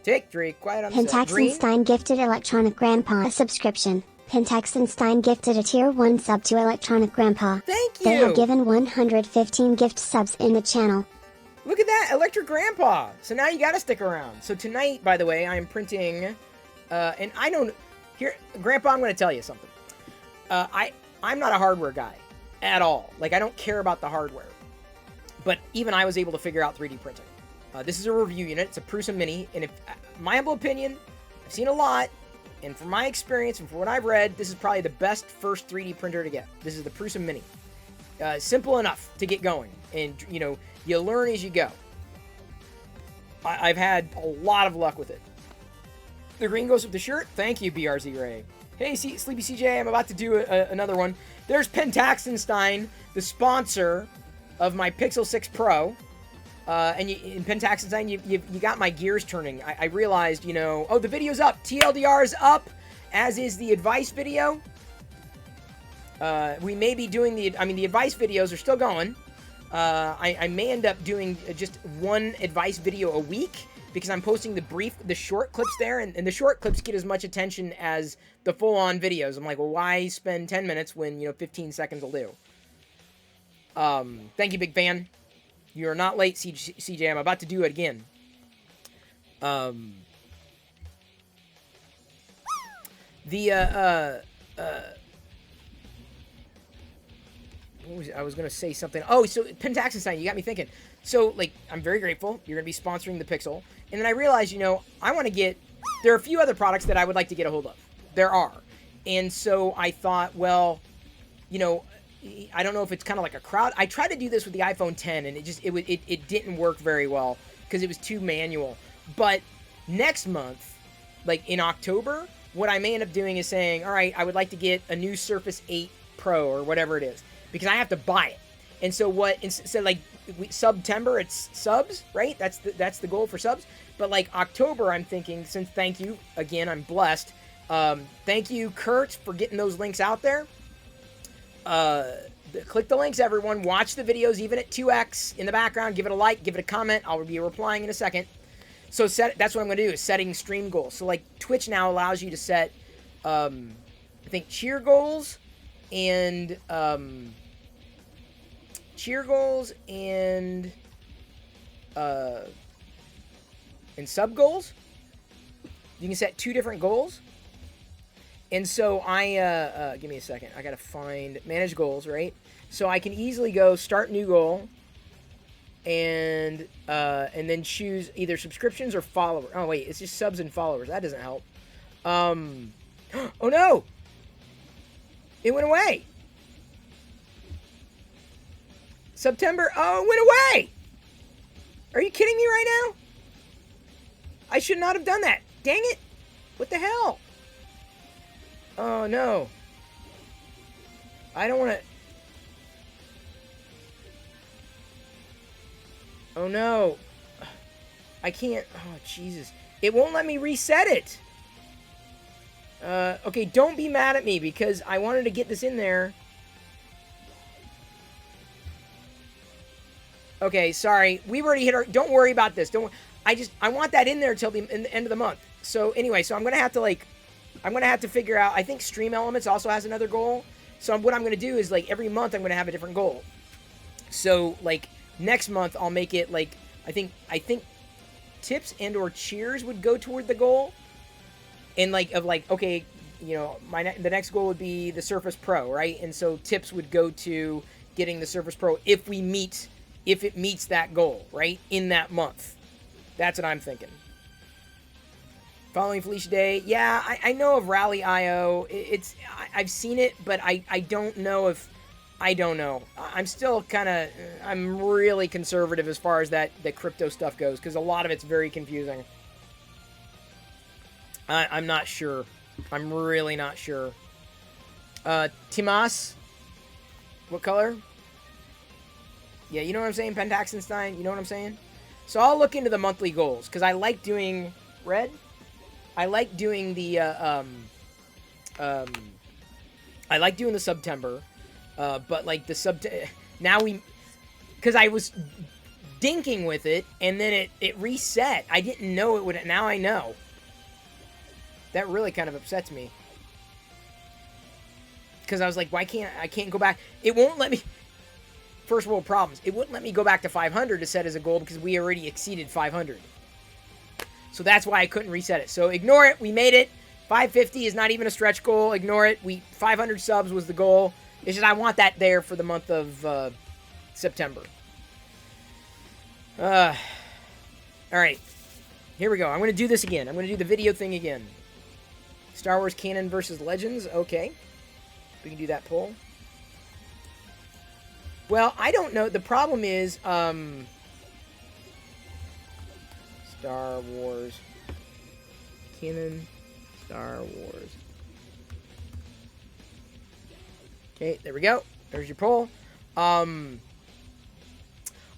Take 3, quiet on the set. Pentaxenstein gifted Electronic Grandpa a subscription. Pentaxenstein gifted a tier 1 sub to Electronic Grandpa. Thank you! They have given 115 gift subs in the channel. Look at that, Electric Grandpa! So now you gotta stick around. So tonight, by the way, I'm printing, and I don't, here, Grandpa, I'm gonna tell you something. I'm not a hardware guy, at all. Like, I don't care about the hardware. But even I was able to figure out 3D printing. This is a review unit. It's a Prusa Mini, and if my humble opinion, I've seen a lot, and from my experience and from what I've read, this is probably the best first 3D printer to get. This is the Prusa Mini. Simple enough to get going, and you know, you learn as you go. I've had a lot of luck with it. The green goes with the shirt. Thank you, BRZ Ray. Hey, Sleepy CJ, I'm about to do another one. There's Pentaxenstein, the sponsor of my Pixel 6 Pro. And in Pentaxenstein, you got my gears turning. I realized, you know, oh, the video's up. TLDR is up, as is the advice video. We may be doing the advice videos are still going. I may end up doing just one advice video a week because I'm posting the short clips there, and the short clips get as much attention as the full-on videos. I'm like, well, why spend 10 minutes when, you know, 15 seconds will do? Thank you, big fan. You're not late, CJ. I'm about to do it again. I was going to say something. Oh, so Pentaxenstein, you got me thinking. So, like, I'm very grateful. You're going to be sponsoring the Pixel. And then I realized, you know, there are a few other products that I would like to get a hold of. There are. And so I thought, well, you know, I don't know if it's kind of like a crowd. I tried to do this with the iPhone 10, and it didn't work very well because it was too manual. But next month, like in October, what I may end up doing is saying, all right, I would like to get a new Surface 8 Pro or whatever it is, because I have to buy it. And so like September, it's subs, right? That's the goal for subs. But like October, I'm thinking, thank you again, I'm blessed. Thank you, Kurt, for getting those links out there. Click the links, everyone. Watch the videos even at 2x in the background. Give it a like, give it a comment. I'll be replying in a second. So that's what I'm going to do, is setting stream goals. So like Twitch now allows you to set, I think, cheer goals and sub goals. You can set 2 different goals. And so give me a second. I got to find manage goals, right? So I can easily go start new goal and then choose either subscriptions or followers. Oh, wait, it's just subs and followers. That doesn't help. Oh, no. It went away. September. Oh, it went away. Are you kidding me right now? I should not have done that. Dang it. What the hell? Oh, no. I don't want to... Oh, no. I can't... Oh, Jesus. It won't let me reset it. Okay, don't be mad at me because I wanted to get this in there. Okay, sorry. We've already hit our... Don't worry about this. Don't... I want that in there till the end of the month. So, anyway, so I'm going to have to, like... I'm going to have to figure out... I think Stream Elements also has another goal. So what I'm going to do is, like, every month I'm going to have a different goal. So, like, next month I'll make it, like... I think tips and or cheers would go toward the goal. And, like, okay, you know, the next goal would be the Surface Pro, right? And so tips would go to getting the Surface Pro if it meets that goal, right? In that month. That's what I'm thinking. Following Felicia Day. Yeah, I know of Rally.io. I've seen it, but I don't know if... I don't know. I'm still kind of... I'm really conservative as far as the crypto stuff goes, because a lot of it's very confusing. I'm not sure. I'm really not sure. Timas? What color? Yeah, you know what I'm saying, Pentaxenstein? You know what I'm saying? So I'll look into the monthly goals, because I like doing... Red? I like doing the, I like doing the September, but, like, now because I was dinking with it, and then it reset. I didn't know it would, now I know. That really kind of upsets me. Because I was like, I can't go back. It won't let me, first world problems. It wouldn't let me go back to 500 to set as a goal, because we already exceeded 500. So that's why I couldn't reset it. So ignore it. We made it. 550 is not even a stretch goal. Ignore it. 500 subs was the goal. It's just I want that there for the month of September. All right. Here we go. I'm going to do this again. I'm going to do the video thing again. Star Wars Canon versus Legends. Okay. We can do that poll. Well, I don't know. The problem is... Star Wars. Canon. Star Wars. Okay, there we go. There's your poll. I'm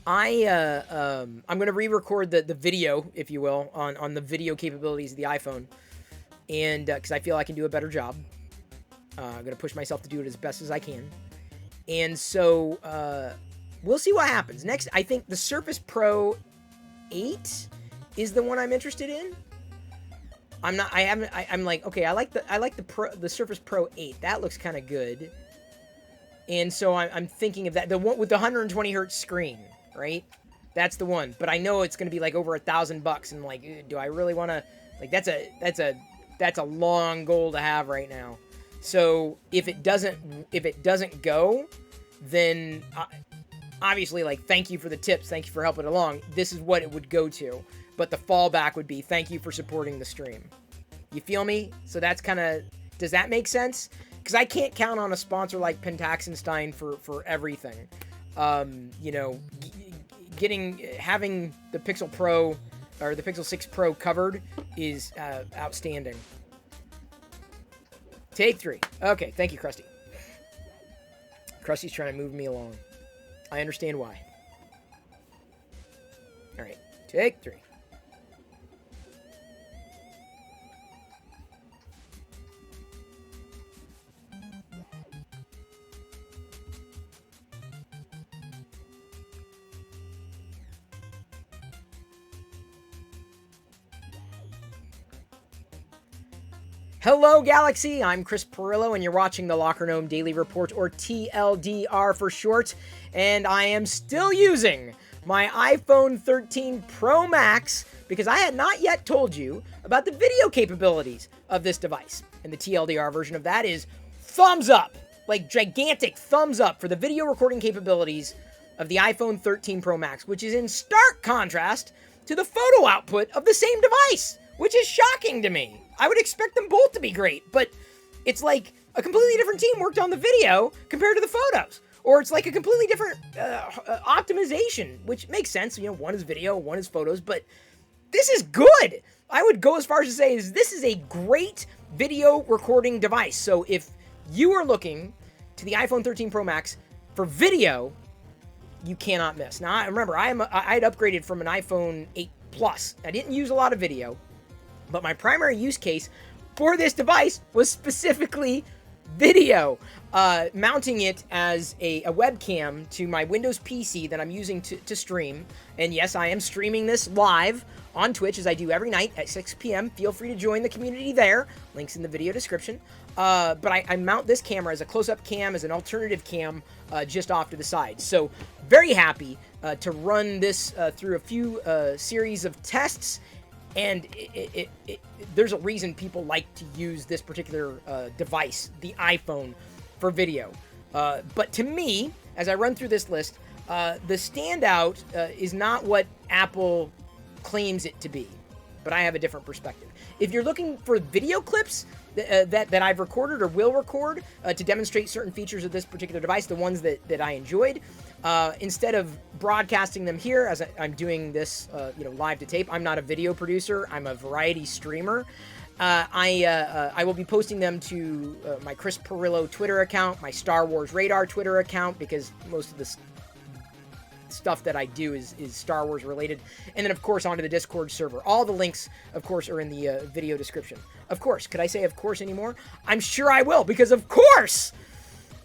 going to re-record the video, if you will, on the video capabilities of the iPhone. And, because I feel I can do a better job. I'm going to push myself to do it as best as I can. And so, we'll see what happens. Next, I think the Surface Pro 8... is the one I'm interested in. I'm like, okay, I like the Surface Pro 8. That looks kind of good. And so I'm thinking of that, the one with the 120 hertz screen, right? That's the one. But I know it's going to be like over $1,000, and like, do I really want to? Like, that's a long goal to have right now. So if it doesn't go, then obviously, like, thank you for the tips, thank you for helping along. This is what it would go to. But the fallback would be, thank you for supporting the stream. You feel me? So that's kind of... Does that make sense? Because I can't count on a sponsor like Pentaxenstein for everything. You know, having the Pixel Pro, or the Pixel 6 Pro covered is outstanding. Take 3. Okay, thank you, Krusty. Krusty's trying to move me along. I understand why. All right, take 3. Hello, Galaxy! I'm Chris Perillo, and you're watching the Locker Gnome Daily Report, or TLDR for short, and I am still using my iPhone 13 Pro Max because I had not yet told you about the video capabilities of this device. And the TLDR version of that is thumbs up, like gigantic thumbs up for the video recording capabilities of the iPhone 13 Pro Max, which is in stark contrast to the photo output of the same device, which is shocking to me. I would expect them both to be great, but it's like a completely different team worked on the video compared to the photos. Or it's like a completely different optimization, which makes sense. You know, one is video, one is photos, but this is good. I would go as far as to say this is a great video recording device. So if you are looking to the iPhone 13 Pro Max for video, you cannot miss. Now, remember, I had upgraded from an iPhone 8 Plus. I didn't use a lot of video, but my primary use case for this device was specifically video, mounting it as a webcam to my Windows PC that I'm using to stream. And yes, I am streaming this live on Twitch, as I do every night at 6 p.m. Feel free to join the community there. Links in the video description. But I mount this camera as a close-up cam, as an alternative cam, just off to the side. So very happy to run this through a few series of tests. And there's a reason people like to use this particular device, the iPhone, for video. But to me, as I run through this list, the standout is not what Apple claims it to be, but I have a different perspective. If you're looking for video clips that I've recorded or will record to demonstrate certain features of this particular device, the ones that I enjoyed, instead of broadcasting them here as I'm doing this, live to tape. I'm not a video producer. I'm a variety streamer. I will be posting them to my Chris Perillo Twitter account, my Star Wars Radar Twitter account, because most of the stuff that I do is Star Wars related, and then of course onto the Discord server. All the links, of course, are in the video description. Of course, could I say of course anymore? I'm sure I will, because of course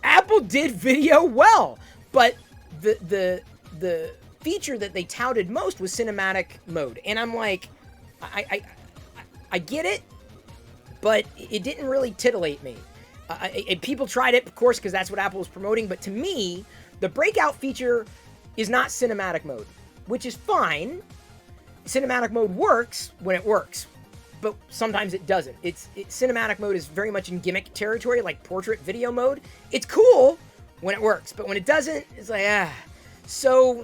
Apple did video well, but the feature that they touted most was cinematic mode, and I'm like, I get it, but it didn't really titillate me. People tried it, of course, because that's what Apple was promoting, but to me, the breakout feature is not cinematic mode, which is fine. Cinematic mode works when it works, but sometimes it doesn't. Cinematic mode is very much in gimmick territory, like portrait video mode. It's cool when it works, but when it doesn't, it's like, So,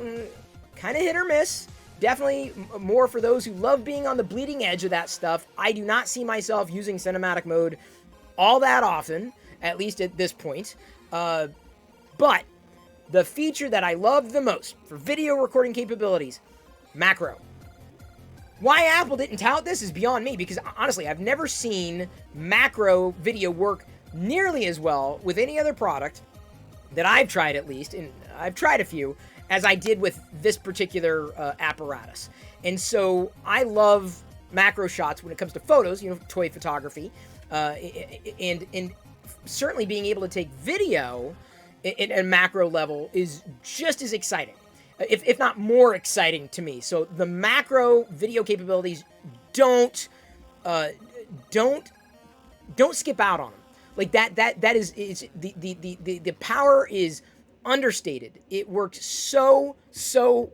kind of hit or miss. Definitely more for those who love being on the bleeding edge of that stuff. I do not see myself using cinematic mode all that often, at least at this point. But the feature that I love the most for video recording capabilities, macro. Why Apple didn't tout this is beyond me, because honestly, I've never seen macro video work nearly as well with any other product that I've tried, at least, and I've tried a few, as I did with this particular apparatus. And so I love macro shots when it comes to photos, toy photography, and certainly being able to take video at a macro level is just as exciting, if not more exciting to me. So the macro video capabilities don't skip out on them. Like that is the power is understated. It worked so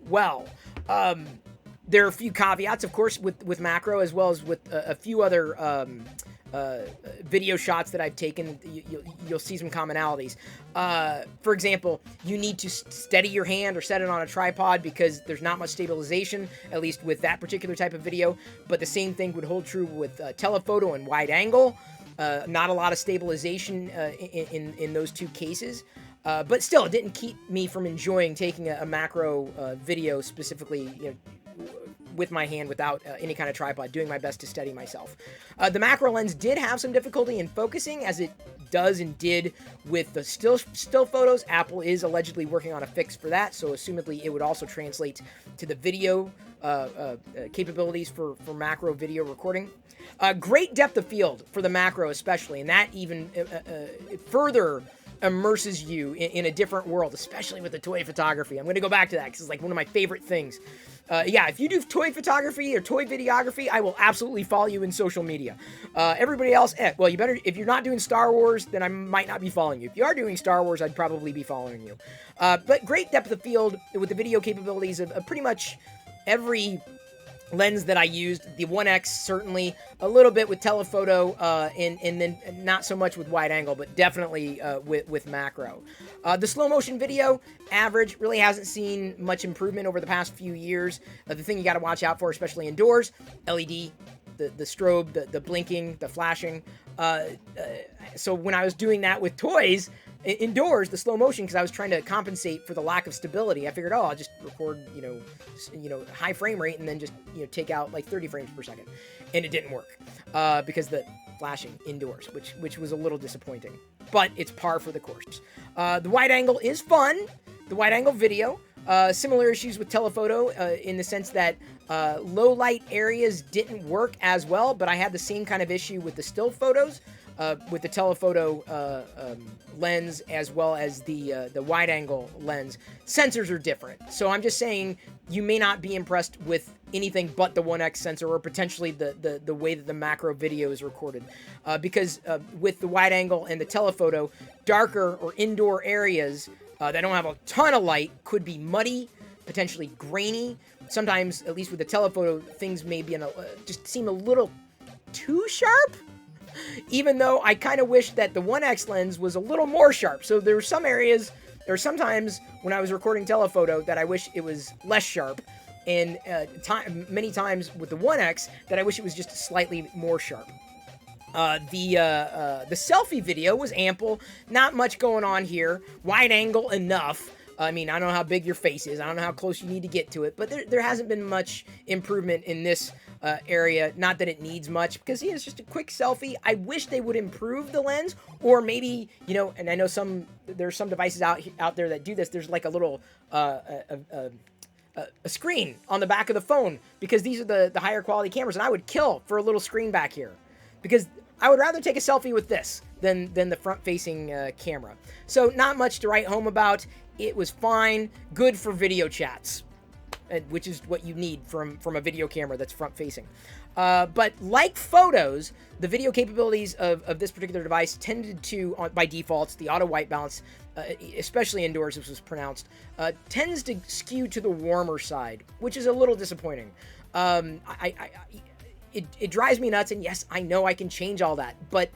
well. There are a few caveats, of course, with macro, as well as with a few other video shots that I've taken. You'll see some commonalities. For example, you need to steady your hand or set it on a tripod because there's not much stabilization, at least with that particular type of video. But the same thing would hold true with telephoto and wide angle. Not a lot of stabilization in those two cases. But still, it didn't keep me from enjoying taking a macro video specifically, with my hand without any kind of tripod, doing my best to steady myself. The macro lens did have some difficulty in focusing, as it does and did with the still photos. Apple is allegedly working on a fix for that, so assumedly it would also translate to the video capabilities for macro video recording. Great depth of field for the macro especially, and that even further immerses you in a different world, especially with the toy photography. I'm going to go back to that because it's like one of my favorite things. If you do toy photography or toy videography, I will absolutely follow you in social media. Everybody else, well, you better, if you're not doing Star Wars, then I might not be following you. If you are doing Star Wars, I'd probably be following you. But great depth of field with the video capabilities of pretty much every lens that I used. The 1X, certainly, a little bit with telephoto, and then not so much with wide angle, but definitely with macro. The slow motion video, average, really hasn't seen much improvement over the past few years. The thing you got to watch out for, especially indoors, LED the strobe, the blinking, the flashing. So when I was doing that with toys indoors, the slow motion, because I was trying to compensate for the lack of stability, I figured, oh, I'll just record, high frame rate and then just, take out like 30 frames per second. And it didn't work because the flashing indoors, which was a little disappointing. But it's par for the course. The wide angle is fun. The wide angle video. Similar issues with telephoto in the sense that low light areas didn't work as well, but I had the same kind of issue with the still photos, with the telephoto lens as well as the wide angle lens. Sensors are different, so I'm just saying you may not be impressed with anything but the 1X sensor or potentially the way that the macro video is recorded, because with the wide angle and the telephoto, darker or indoor areas that don't have a ton of light could be muddy, potentially grainy. Sometimes, at least with the telephoto, things may be just seem a little too sharp. Even though I kind of wish that the 1X lens was a little more sharp. So there were some areas, or sometimes when I was recording telephoto, that I wish it was less sharp. And many times with the 1X that I wish it was just slightly more sharp. The selfie video was ample. Not much going on here. Wide angle enough. I mean, I don't know how big your face is. I don't know how close you need to get to it. But there hasn't been much improvement in this area. Not that it needs much, because it's just a quick selfie. I wish they would improve the lens, or maybe, and I know there's some devices out there that do this. There's like a little a screen on the back of the phone, because these are the higher quality cameras, and I would kill for a little screen back here, because I would rather take a selfie with this than the front-facing camera. So not much to write home about. It was fine, good for video chats, which is what you need from a video camera that's front-facing. But like photos, the video capabilities of this particular device tended to, by default, the auto white balance, especially indoors, this was pronounced, tends to skew to the warmer side, which is a little disappointing. It drives me nuts, and yes, I know I can change all that, but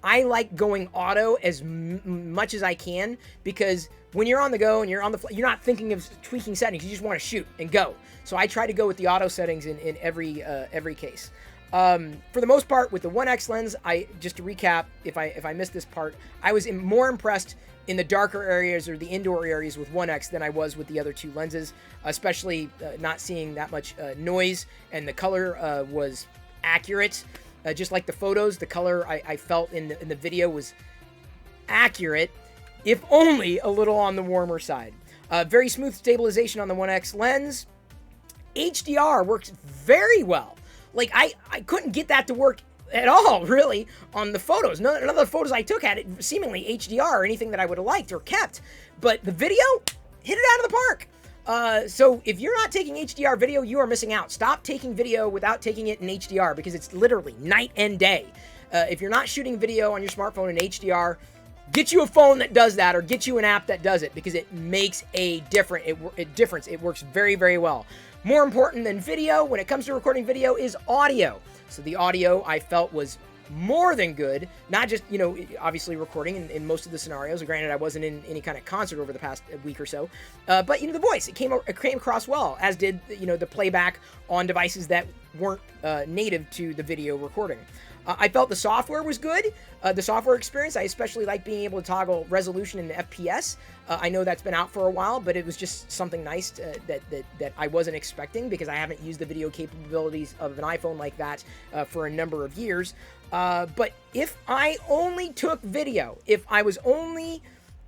I like going auto as much as I can, because when you're on the go and you're on the you're not thinking of tweaking settings. You just want to shoot and go. So I try to go with the auto settings in every case. For the most part, with the 1X lens, just to recap, if I missed this part, I was more impressed in the darker areas or the indoor areas with 1X than I was with the other two lenses, especially not seeing that much noise, and the color was accurate. Just like the photos, the color I felt in the video was accurate, if only a little on the warmer side. Very smooth stabilization on the 1X lens. HDR works very well. Like, I couldn't get that to work at all, really, on the photos. None of the photos I took had it seemingly HDR or anything that I would have liked or kept. But the video, hit it out of the park. So if you're not taking HDR video, you are missing out. Stop taking video without taking it in HDR, because it's literally night and day. If you're not shooting video on your smartphone in HDR, get you a phone that does that, or get you an app that does it, because it makes a difference. It works very, very well. More important than video when it comes to recording video is audio. So the audio I felt was more than good. Not just, obviously recording in most of the scenarios. Granted, I wasn't in any kind of concert over the past week or so. But, the voice, it came across well, as did, the playback on devices that weren't native to the video recording. I felt the software was good. The software experience, I especially like being able to toggle resolution and FPS. I know that's been out for a while, but it was just something nice that I wasn't expecting, because I haven't used the video capabilities of an iPhone like that for a number of years. But if I only took video, if I was only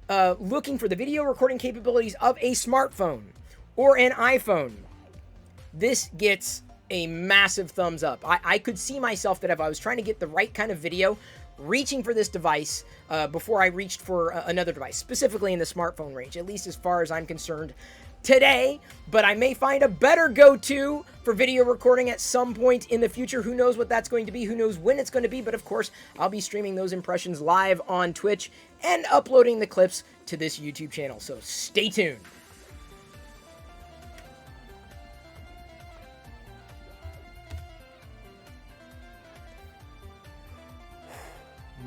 looking for the video recording capabilities of a smartphone or an iPhone, this gets a massive thumbs up. I could see myself that if I was trying to get the right kind of video, reaching for this device before I reached for another device, specifically in the smartphone range, at least as far as I'm concerned today. But I may find a better go-to for video recording at some point in the future. Who knows what that's going to be? Who knows when it's going to be? But of course, I'll be streaming those impressions live on Twitch and uploading the clips to this YouTube channel. So stay tuned.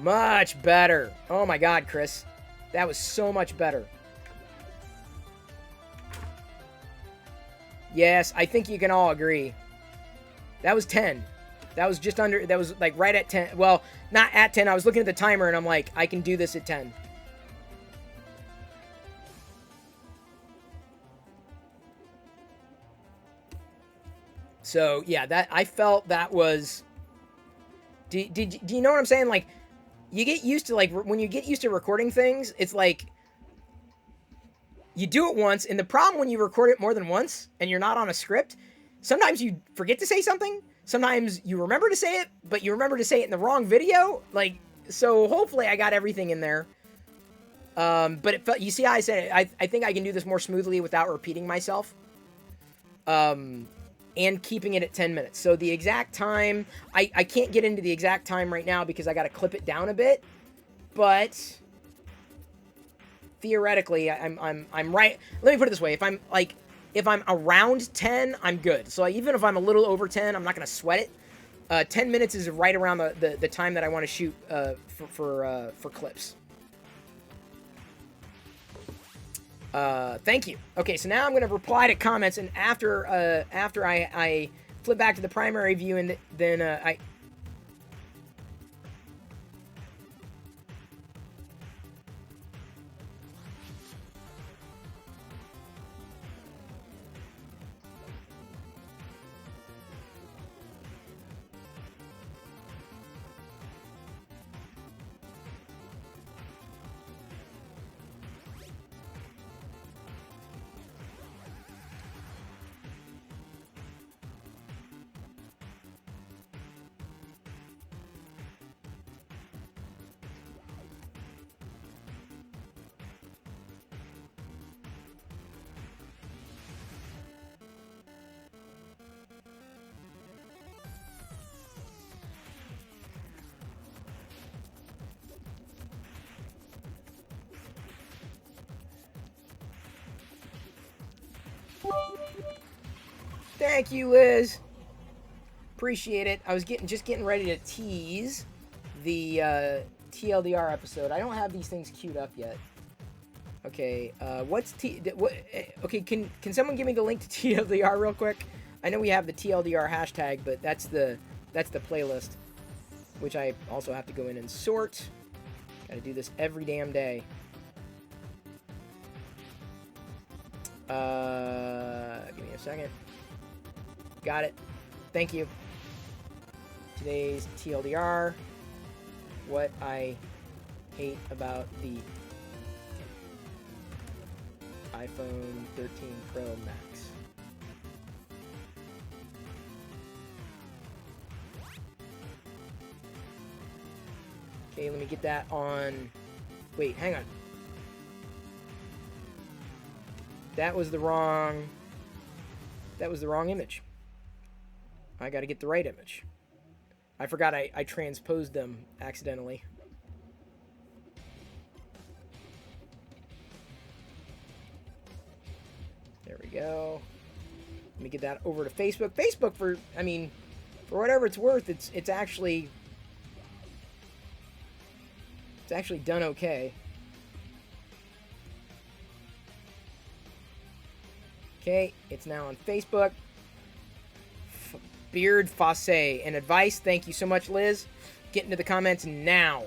Much better. Oh my God, Chris. That was so much better. Yes, I think you can all agree. That was 10. That was just under, that was like right at 10. Well, not at 10. I was looking at the timer and I'm like, I can do this at 10. So yeah, that I felt that was. Do you know what I'm saying? Like, you get used to, like, when you get used to recording things, it's like you do it once, and the problem when you record it more than once and you're not on a script, sometimes you forget to say something. Sometimes you remember to say it, but you remember to say it in the wrong video. Like, so hopefully I got everything in there. But it felt, you see how I said it, I think I can do this more smoothly without repeating myself. And keeping it at 10 minutes. So the exact time, I can't get into the exact time right now because I got to clip it down a bit, but theoretically, I'm right. Let me put it this way: if I'm around 10, I'm good. So even if I'm a little over 10, I'm not gonna sweat it. 10 minutes is right around the time that I want to shoot for clips. Thank you. Okay, so now I'm gonna reply to comments, and after I flip back to the primary view, and then I. Thank you, Liz. Appreciate it. I was just getting ready to tease the TLDR episode. I don't have these things queued up yet. Okay, okay, can someone give me the link to TLDR real quick? I know we have the TLDR hashtag, but that's the playlist, which I also have to go in and sort. Gotta do this every damn day. Give me a second. Got it. Thank you. Today's TLDR. What I hate about the iPhone 13 Pro Max. Okay, let me get that on. Wait, hang on. That was the wrong image. I gotta get the right image. I forgot I transposed them accidentally. There we go. Let me get that over to Facebook. Facebook, for whatever it's worth, it's actually done okay. Okay, it's now on Facebook. Beard Fosse. And advice, thank you so much, Liz. Get into the comments now.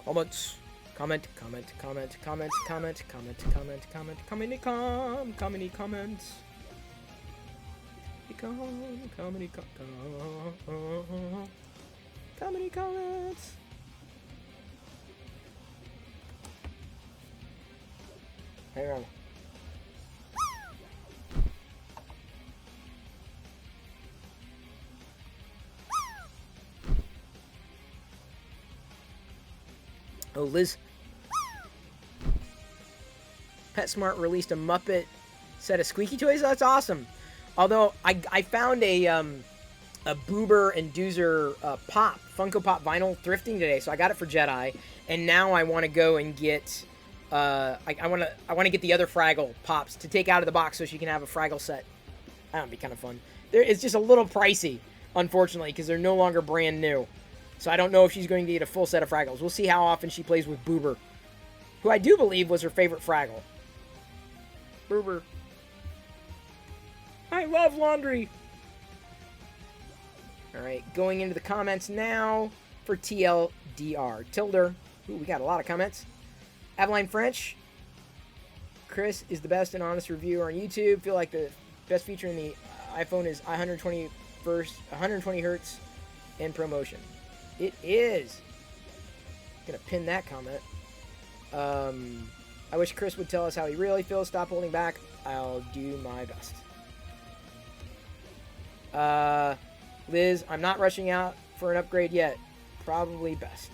Comments. Comment. Commenty comments. Commenty comments. Hang on. Oh, Liz. PetSmart released a Muppet set of squeaky toys. That's awesome. Although I found a Boober and Doozer Funko Pop vinyl thrifting today, so I got it for Jedi, and now I want to go and get I want to get the other Fraggle Pops to take out of the box so she can have a Fraggle set. That would be kind of fun. It's just a little pricey, unfortunately, because they're no longer brand new. So I don't know if she's going to get a full set of Fraggles. We'll see how often she plays with Boober, who I do believe was her favorite Fraggle. Boober. I love laundry. All right, going into the comments now for TLDR. Tilder. Ooh, we got a lot of comments. Aveline French. Chris is the best and honest reviewer on YouTube. Feel like the best feature in the iPhone is 120 hertz in ProMotion. It is. Gonna pin that comment. I wish Chris would tell us how he really feels. Stop holding back. I'll do my best. Liz, I'm not rushing out for an upgrade yet. Probably best.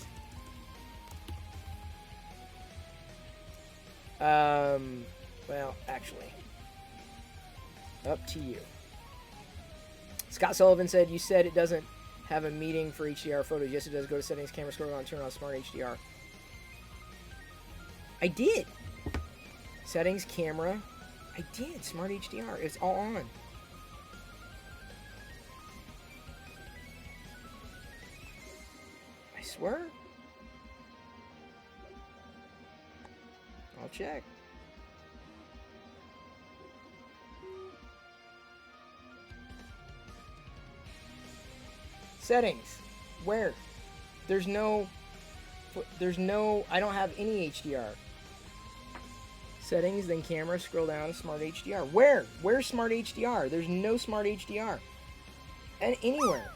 Well, actually, up to you. Scott Sullivan said, you said it doesn't have a meeting for HDR photos. Yes, it does. Go to settings, camera, scroll down, turn on smart HDR. I did. Settings, camera. I did. Smart HDR. It's all on. I swear. I'll check. Settings. Where? There's no, I don't have any HDR. Settings, then camera, scroll down to Smart HDR. Where? Where's Smart HDR? There's no Smart HDR. And anywhere.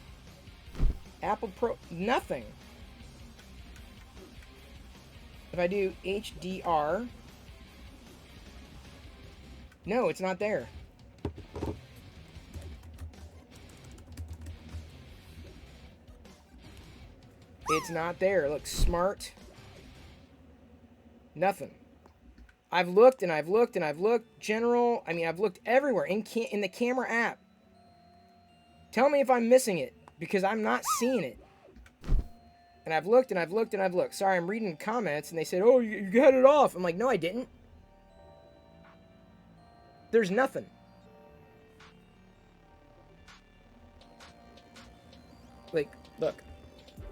Apple Pro, nothing. If I do HDR, no, it's not there. It's not there. Look, smart. Nothing. I've looked and I've looked and I've looked. General. I mean, I've looked everywhere in the camera app. Tell me if I'm missing it, because I'm not seeing it. And I've looked and I've looked and I've looked. Sorry, I'm reading comments and they said, oh, you got it off. I'm like, no, I didn't. There's nothing. Like, look.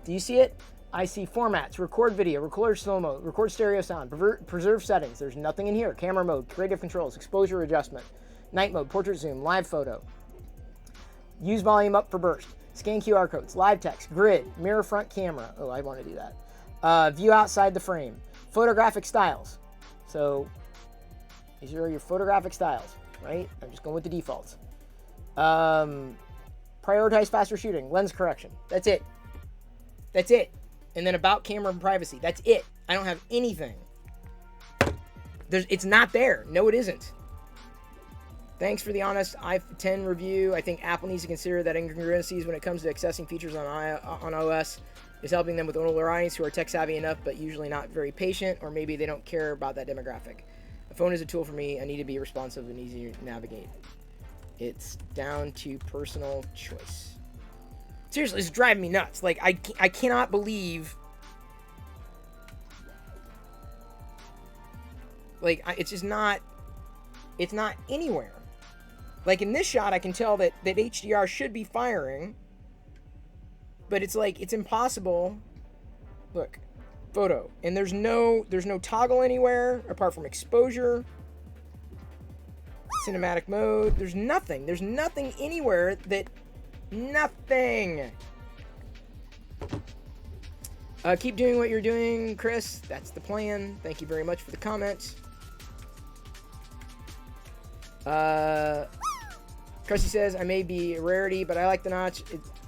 Do you see it? I see formats, record video, record slow mode, record stereo sound, preserve settings. There's nothing in here. Camera mode, creative controls, exposure adjustment, night mode, portrait zoom, live photo. Use volume up for burst. Scan QR codes, live text, grid, mirror front camera. Oh, I want to do that. View outside the frame. Photographic styles. So, these are your photographic styles, right? I'm just going with the defaults. Prioritize faster shooting, lens correction. That's it. That's it. And then about camera and privacy. That's it. I don't have anything. It's not there. No, it isn't. Thanks for the honest iPhone 10 review. I think Apple needs to consider that incongruencies when it comes to accessing features on OS is helping them with older audience who are tech savvy enough but usually not very patient, or maybe they don't care about that demographic. A phone is a tool for me. I need to be responsive and easy to navigate. It's down to personal choice. Seriously, it's driving me nuts. Like, I cannot believe... Like, it's just not... It's not anywhere. Like, in this shot, I can tell that HDR should be firing. But it's like, it's impossible. Look. Photo. And there's no toggle anywhere, apart from exposure. Cinematic mode. There's nothing. There's nothing anywhere that... Nothing. Keep doing what you're doing, Chris. That's the plan. Thank you very much for the comments. Krusty says, I may be a rarity, but I like the notch.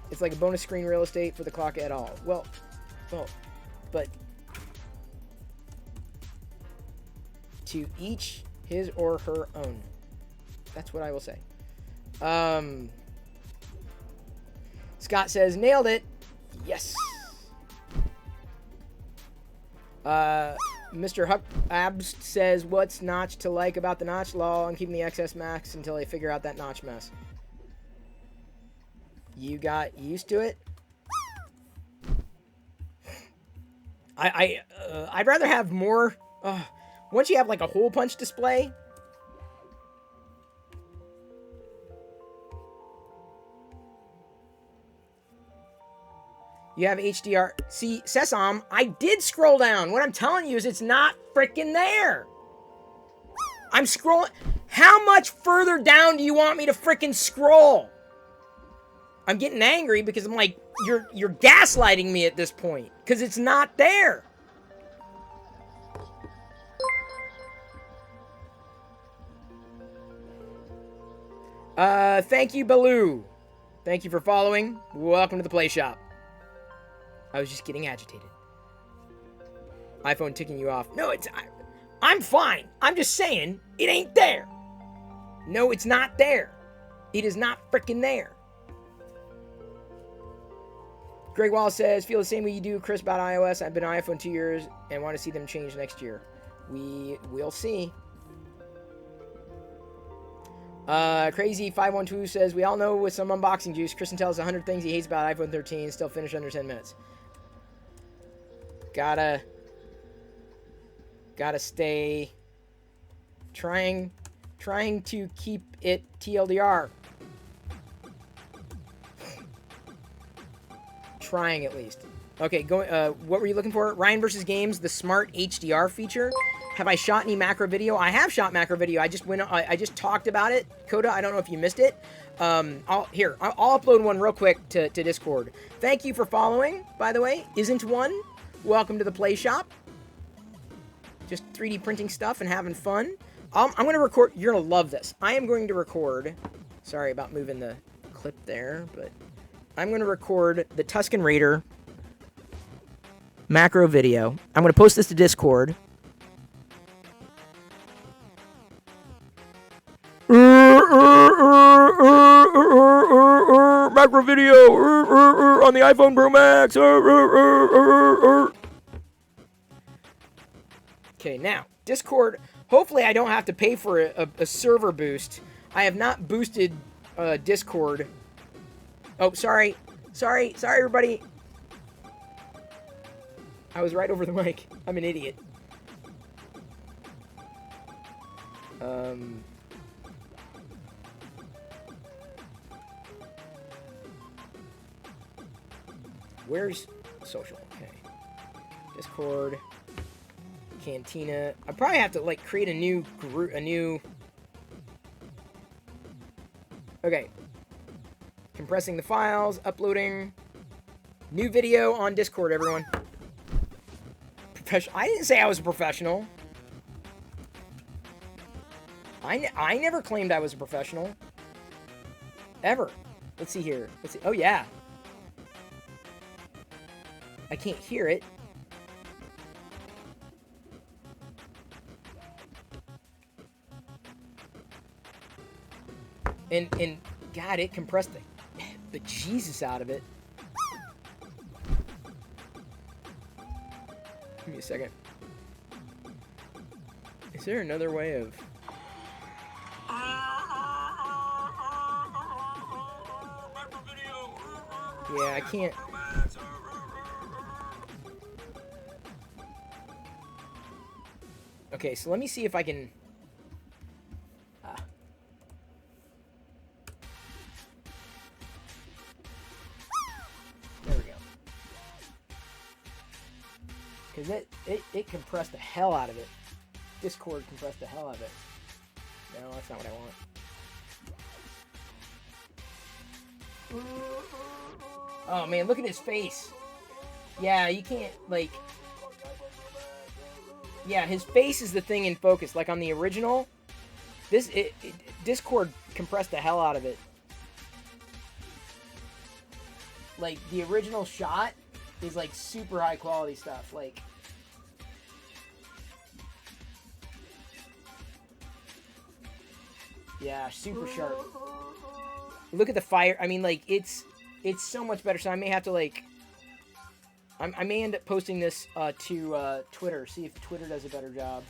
It's like a bonus screen real estate for the clock at all. Well, but to each his or her own. That's what I will say. Scott says, nailed it. Yes. Mr. Huck Abs says, what's notch to like about the notch law? I'm keeping the XS Max until I figure out that notch mess. You got used to it? I'd rather have more. Once you have like a hole punch display. You have HDR. See, Sesam, I did scroll down. What I'm telling you is it's not freaking there. I'm scrolling. How much further down do you want me to freaking scroll? I'm getting angry because I'm like, you're gaslighting me at this point. Because it's not there. Thank you, Baloo. Thank you for following. Welcome to the Play Shop. I was just getting agitated. iPhone ticking you off. No, I'm fine. I'm just saying, it ain't there. No, it's not there. It is not freaking there. Greg Wallace says, feel the same way you do, Chris, about iOS. I've been on iPhone 2 years and want to see them change next year. We will see. Crazy512 says, we all know with some unboxing juice, Kristen tells 100 things he hates about iPhone 13, still finish under 10 minutes. Gotta stay trying to keep it TLDR. Trying at least. Okay, what were you looking for? Ryan versus Games, the smart HDR feature. Have I shot any macro video? I have shot macro video. I just talked about it. Coda, I don't know if you missed it. I'll upload one real quick to Discord. Thank you for following, by the way. Isn't one? Welcome to the Play Shop. Just 3D printing stuff and having fun. I'm going to record. You're going to love this. I am going to record. Sorry about moving the clip there, but I'm going to record the Tusken Raider macro video. I'm going to post this to Discord. Macro video on the iPhone Pro Max. Okay, now, Discord. Hopefully I don't have to pay for a server boost. I have not boosted Discord. Oh, sorry, everybody. I was right over the mic. I'm an idiot. Where's social? Okay. Discord. Cantina. I probably have to, like, create a new group, Okay. Compressing the files, uploading. New video on Discord, everyone. I didn't say I was a professional. I never claimed I was a professional. Ever. Let's see here. Let's see. Oh, yeah. I can't hear it. And God, it compressed the Jesus out of it. Give me a second. Is there another way of... Yeah, I can't... Okay, so let me see if I can... There we go. Because it compressed the hell out of it. Discord compressed the hell out of it. No, that's not what I want. Oh man, look at his face. Yeah, you can't, like... Yeah, his face is the thing in focus. Like on the original, Discord compressed the hell out of it. Like, the original shot is, like, super high quality stuff. Like... Yeah, super sharp. Look at the fire. I mean, like, it's so much better. So I may have to, like... I may end up posting this to Twitter. See if Twitter does a better job.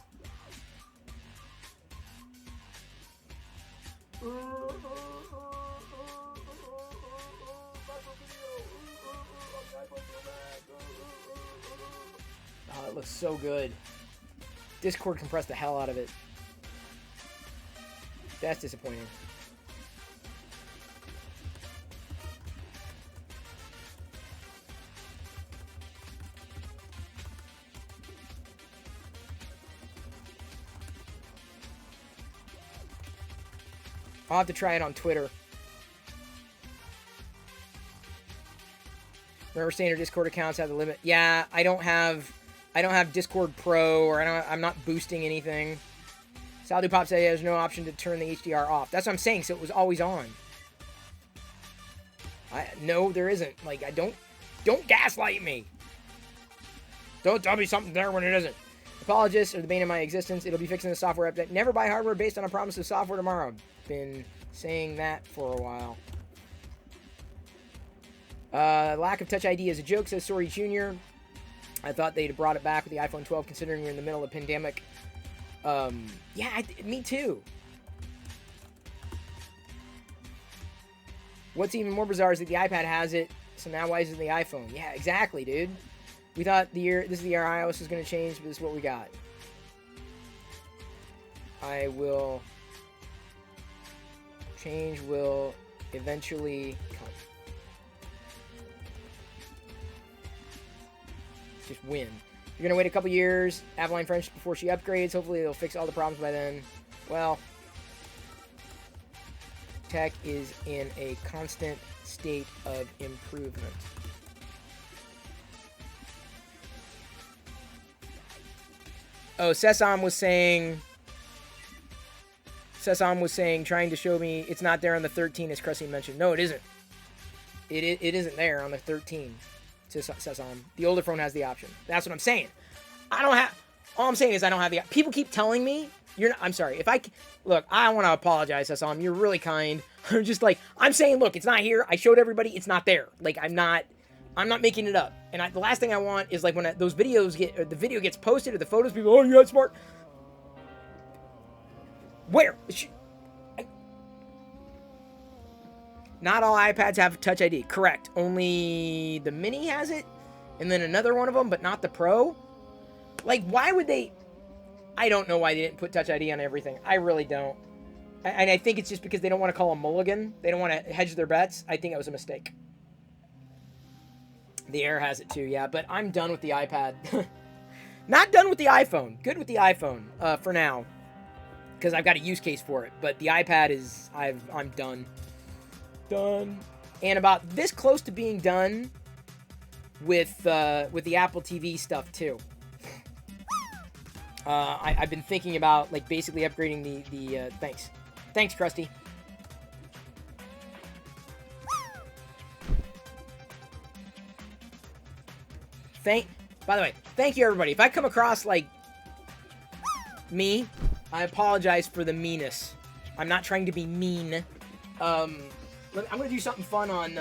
Oh, it looks so good. Discord compressed the hell out of it. That's disappointing. I'll have to try it on Twitter. Remember, standard Discord accounts have the limit. Yeah, I don't have Discord Pro, or I'm not boosting anything. Saldo Pop said there's no option to turn the HDR off. That's what I'm saying. So it was always on. No, there isn't. Like, don't gaslight me. Don't tell me something there when it isn't. Apologists are the bane of my existence. It'll be fixing the software update. Never buy hardware based on a promise of software tomorrow. Been saying that for a while. Lack of Touch ID is a joke, says Sorry Jr. I thought they'd brought it back with the iPhone 12, considering we're in the middle of a pandemic. Yeah, me too. What's even more bizarre is that the iPad has it, so now why isn't the iPhone? Yeah, exactly, dude. We thought this is the year iOS was going to change, but this is what we got. Change will eventually come. Just win. You're going to wait a couple years, Avaline French, before she upgrades. Hopefully they'll fix all the problems by then. Well, tech is in a constant state of improvement. Oh, Sesam was saying, trying to show me it's not there on the 13, as Cressy mentioned. No, it isn't. It isn't there on the 13. Sesam. The older phone has the option. That's what I'm saying. All I'm saying is I don't have the. People keep telling me I'm sorry. Look, I want to apologize, Sesam. You're really kind. I'm just like, I'm saying, look, it's not here. I showed everybody it's not there. Like, I'm not making it up. And the last thing I want is, like, when the video gets posted or the photos, people, oh, you're smart. Where? Not all iPads have Touch ID. Correct. Only the Mini has it, and then another one of them, but not the Pro. Like, why would they? I don't know why they didn't put Touch ID on everything. I really don't. And I think it's just because they don't want to call a mulligan. They don't want to hedge their bets. I think it was a mistake. The Air has it too, yeah. But I'm done with the iPad. Not done with the iPhone. Good with the iPhone for now, because I've got a use case for it. But the iPad is, I'm done. Done. And about this close to being done with the Apple TV stuff too. I've been thinking about, like, basically upgrading the thanks Krusty. By the way, thank you everybody. If I come across like me, I apologize for the meanness. I'm not trying to be mean. I'm gonna do something fun on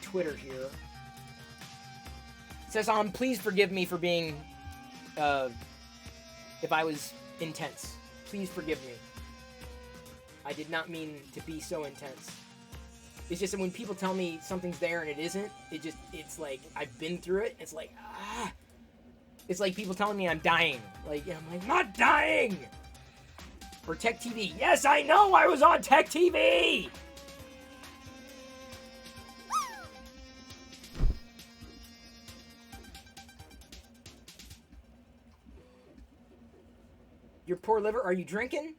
Twitter here. It says, please forgive me for being, if I was intense. Please forgive me. I did not mean to be so intense. It's just that when people tell me something's there and it isn't, it's like, I've been through it. It's like, It's like people telling me I'm dying. Like, I'm like, not dying! Or Tech TV. Yes, I know I was on Tech TV! Your poor liver, are you drinking?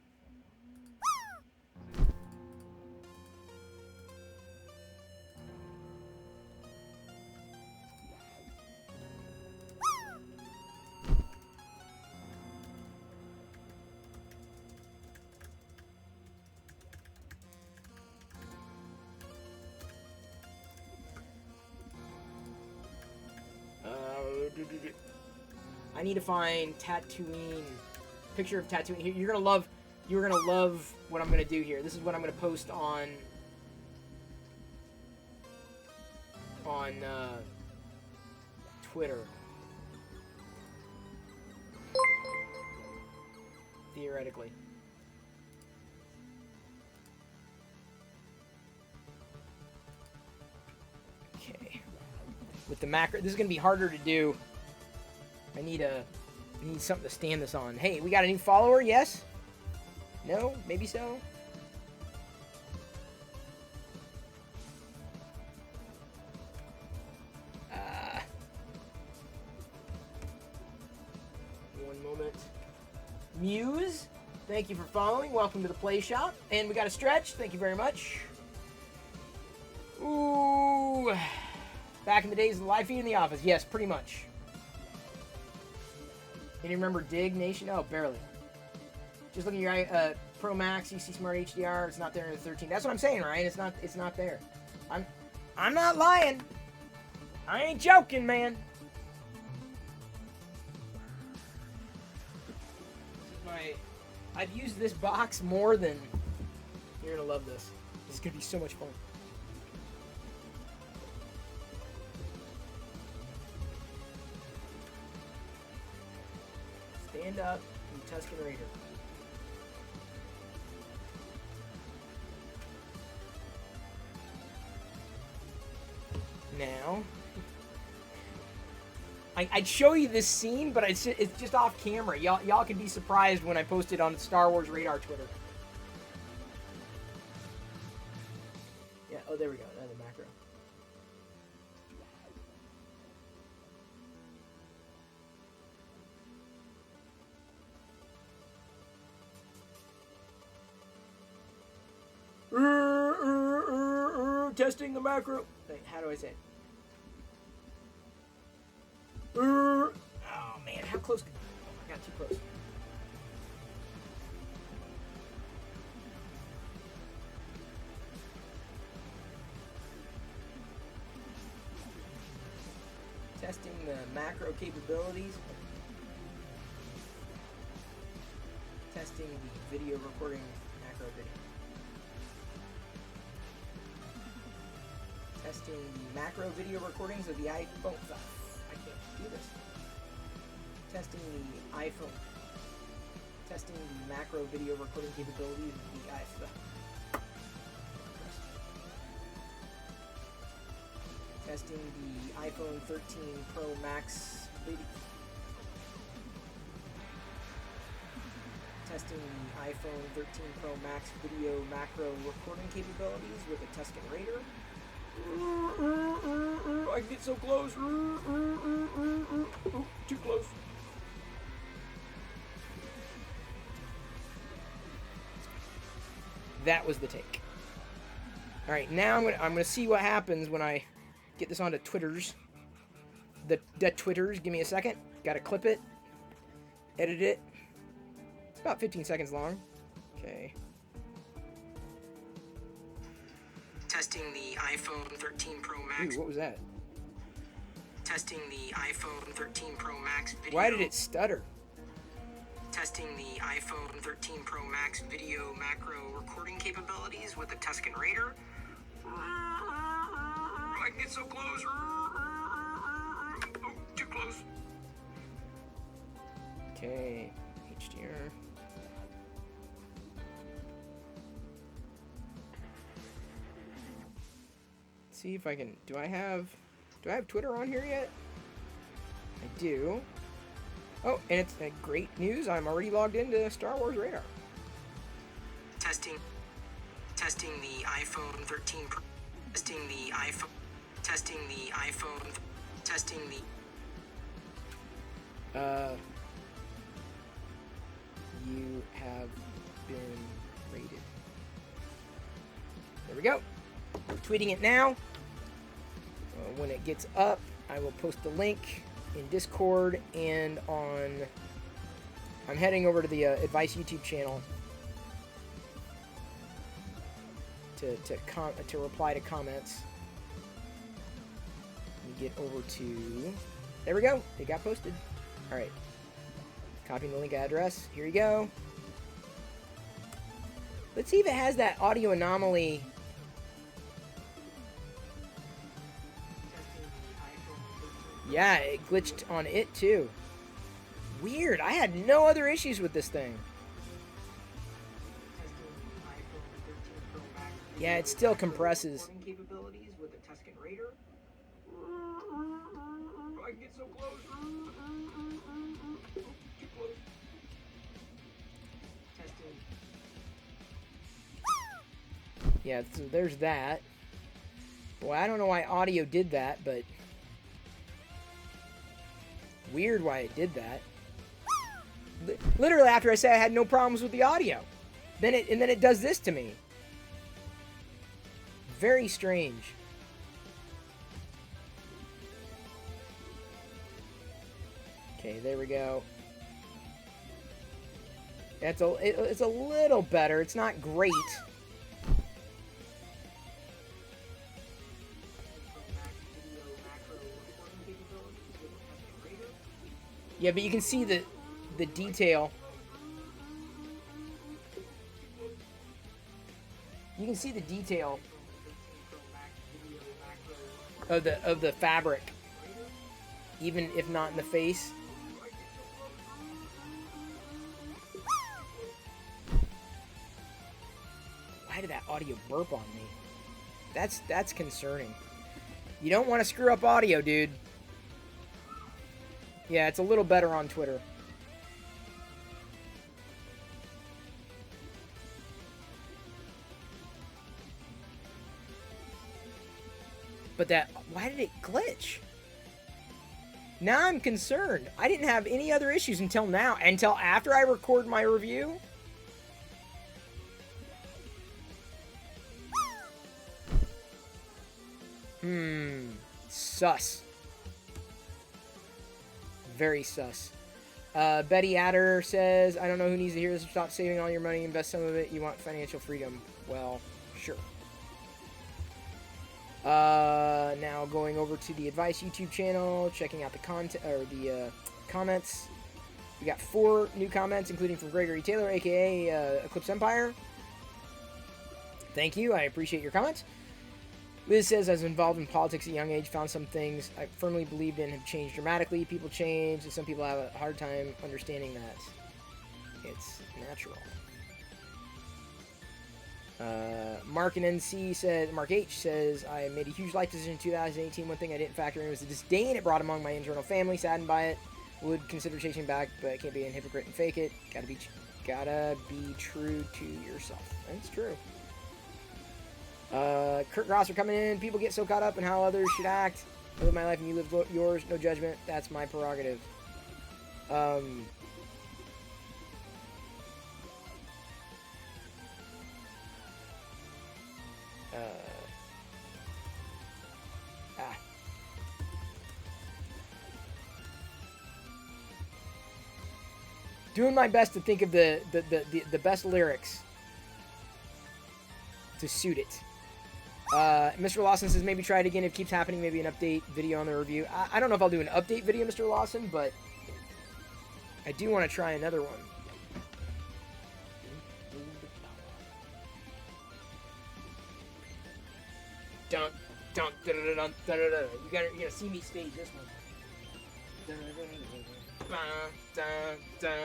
I need to find Tatooine. Picture of Tatooine. You're gonna love what I'm gonna do here. This is what I'm gonna post on Twitter. Theoretically. Okay. With the macro, this is gonna be harder to do. I need something to stand this on. Hey, we got a new follower, yes? No? Maybe so? One moment. Muse, thank you for following. Welcome to the Play Shop. And we got a Stretch. Thank you very much. Ooh. Back in the days of live feed in the office. Yes, pretty much. Can you remember Dig Nation? Oh, barely. Just look at your Pro Max, you see Smart HDR. It's not there in the 13. That's what I'm saying, Ryan. It's not there. I'm not lying. I ain't joking, man. I've used this box more than... You're gonna love this. This is gonna be so much fun. Stand up, you Tuscan Raider. Now, I'd show you this scene, but it's just off camera. Y'all can be surprised when I post it on Star Wars Radar Twitter. Yeah. Oh, there we go. Another macro. Testing the macro. Wait, how do I say it? Oh man, how close? Oh, I got too close. Testing the macro capabilities. Testing the video recording macro video. Testing the macro video recordings of the iPhone. I can't do this. Testing the iPhone. Testing the macro video recording capabilities of the iPhone. Testing the iPhone 13 Pro Max video. Testing the iPhone 13 Pro Max video macro recording capabilities with a Tuscan Raider. I can get so close. Too close. That was the take. All right, now I'm gonna see what happens when I get this onto Twitters. The Twitters. Give me a second. Got to clip it, edit it. It's about 15 seconds long. Okay. Testing the iPhone 13 Pro Max. Ooh, what was that? Testing the iPhone 13 Pro Max video. Why did it stutter? Testing the iPhone 13 Pro Max video macro recording capabilities with the Tuscan Raider. I can get so close. Oh, too close. Okay, HDR. See if I can. Do I have Twitter on here yet? I do. Oh, and it's great news. I'm already logged into Star Wars Radar. Testing the iPhone 13 Pro. Testing the iPhone. Testing the iPhone. Testing the. You have been rated. There we go. We're tweeting it now. When it gets up, I will post the link in Discord and on. I'm heading over to the Advice YouTube channel to reply to comments. Let me get over to. There we go. It got posted. All right. Copying the link address. Here you go. Let's see if it has that audio anomaly. Yeah, it glitched on it too. Weird. I had no other issues with this thing. Yeah, it still compresses. Yeah, so there's that. Boy, I don't know why audio did that, but weird why it did that. Literally after I say I had no problems with the audio. Then it does this to me. Very strange. Okay, there we go. It's a little better. It's not great. Yeah, but you can see the detail. You can see the detail of the fabric, even if not in the face. Why did that audio burp on me? That's concerning. You don't want to screw up audio, dude. Yeah, it's a little better on Twitter. But why did it glitch? Now I'm concerned. I didn't have any other issues until now, until after I record my review. Sus. Very sus. Betty Adder says, I don't know who needs to hear this. Stop saving all your money, invest some of it. You want financial freedom. Well, sure. Now going over to the Advice YouTube channel, checking out the content or the comments. We got 4 new comments, including from Gregory Taylor, aka Eclipse Empire. Thank you. I appreciate your comments. Liz says, I was involved in politics at a young age, found some things I firmly believed in have changed dramatically. People change, and some people have a hard time understanding that. It's natural. Mark H says, I made a huge life decision in 2018. One thing I didn't factor in was the disdain it brought among my internal family. Saddened by it. Would consider chasing back, but I can't be a hypocrite and fake it. Gotta be true to yourself. That's true. Kurt Grosser coming in. People get so caught up in how others should act. I live my life and you live yours. No judgment. That's my prerogative. Doing my best to think of the best lyrics to suit it. Mr. Lawson says, maybe try it again. If it keeps happening, maybe an update video on the review. I don't know if I'll do an update video, Mr. Lawson, but I do want to try another one. Dun, dun, dun, dun, dun, dun, dun, dun. You're gonna see me stage this one. Dun, dun, dun,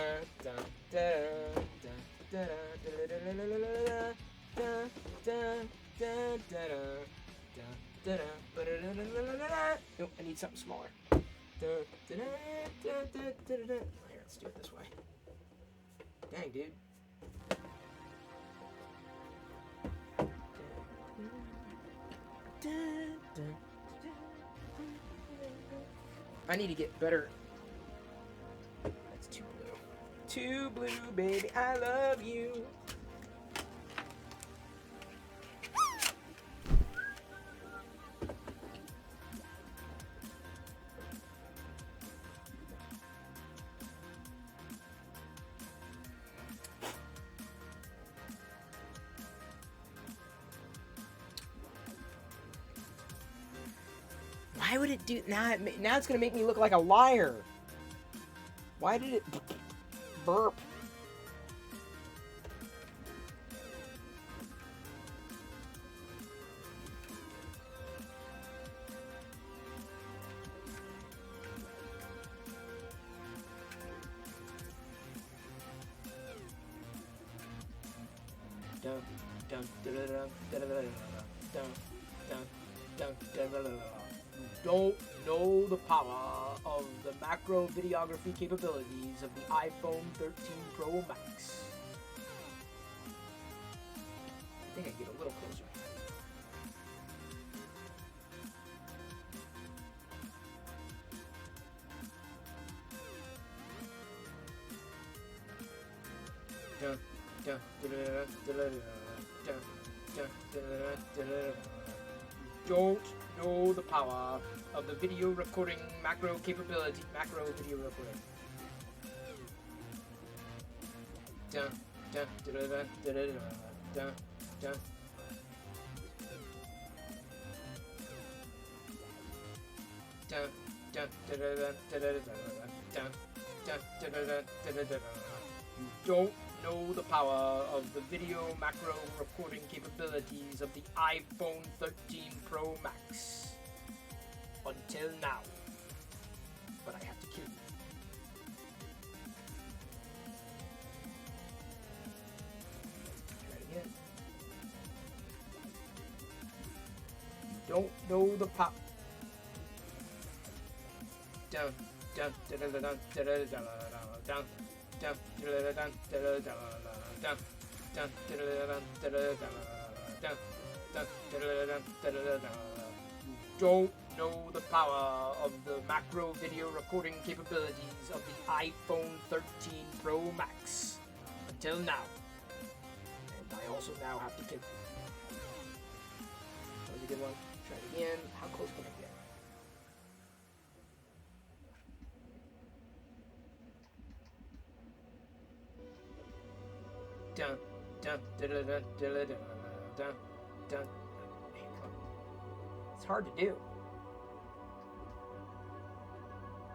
dun, dun, dun, dun, dun, nope, I need something smaller. Here, let's do it this way. Dang, dude. I need to get better. That's too blue. Too blue, baby. I love you. Why would it do now? Now it's gonna make me look like a liar. Why did it burp? Don't know the power of the macro videography capabilities of the iPhone 13 Pro Max. I think I get a little closer. Don't know the power of the video recording macro capability. Macro video recording. Dun, dun, dun, dun, dun, dun, dun, dun. Dun, dun, dun, dun, dun, dun, dun, dun, dun, dun, dun, dun, dun, dun. You don't know the power of the video macro recording capabilities of the iPhone 13 Pro Max. Until now. But I have to kill you. Try it again. You don't know the power. Dun, dun, dun, dun, dun, dun, dun, dun, dun, dun. Dun, dun, dun, dun, dun, dun, dun, dun, dun, dun, dun. You don't know the power of the macro video recording capabilities of the iPhone 13 Pro Max. Until now. And I also now have to kill you. That was a good one. Try it again. How close can I get? Dun, dun, dun, dun, dun, dun, dun, dun, dun. It's hard to do.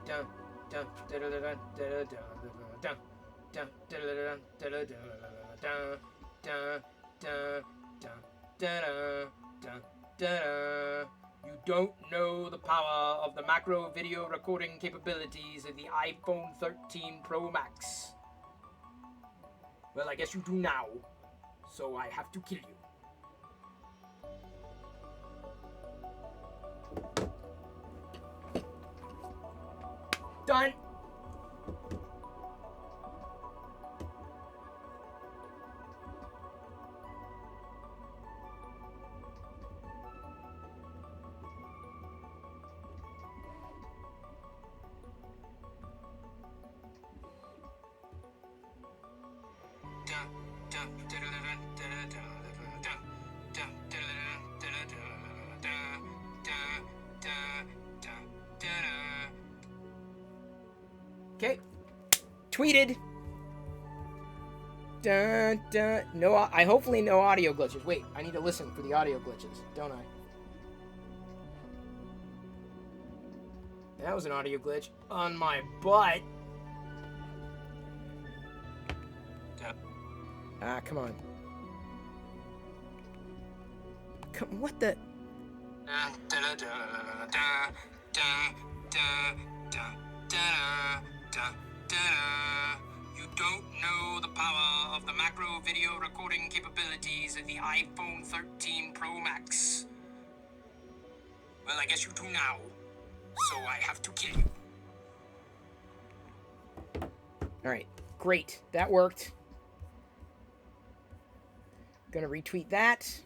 Dun, dun, dun, dun, dun, dun, dun, dun, dun, dun, dun, dun, dun, dun. You don't know the power of the macro video recording capabilities of the iPhone 13 Pro Max. Well, I guess you do now, so I have to kill you. Done! Okay. Tweeted. Dun, dun. No, I hopefully no audio glitches. Wait, I need to listen for the audio glitches, don't I? That was an audio glitch on my butt. Ah, come on. What the? You don't know the power of the macro video recording capabilities of the iPhone 13 Pro Max. Well, I guess you do now. So I have to kill you. Alright, great. That worked. Gonna retweet that.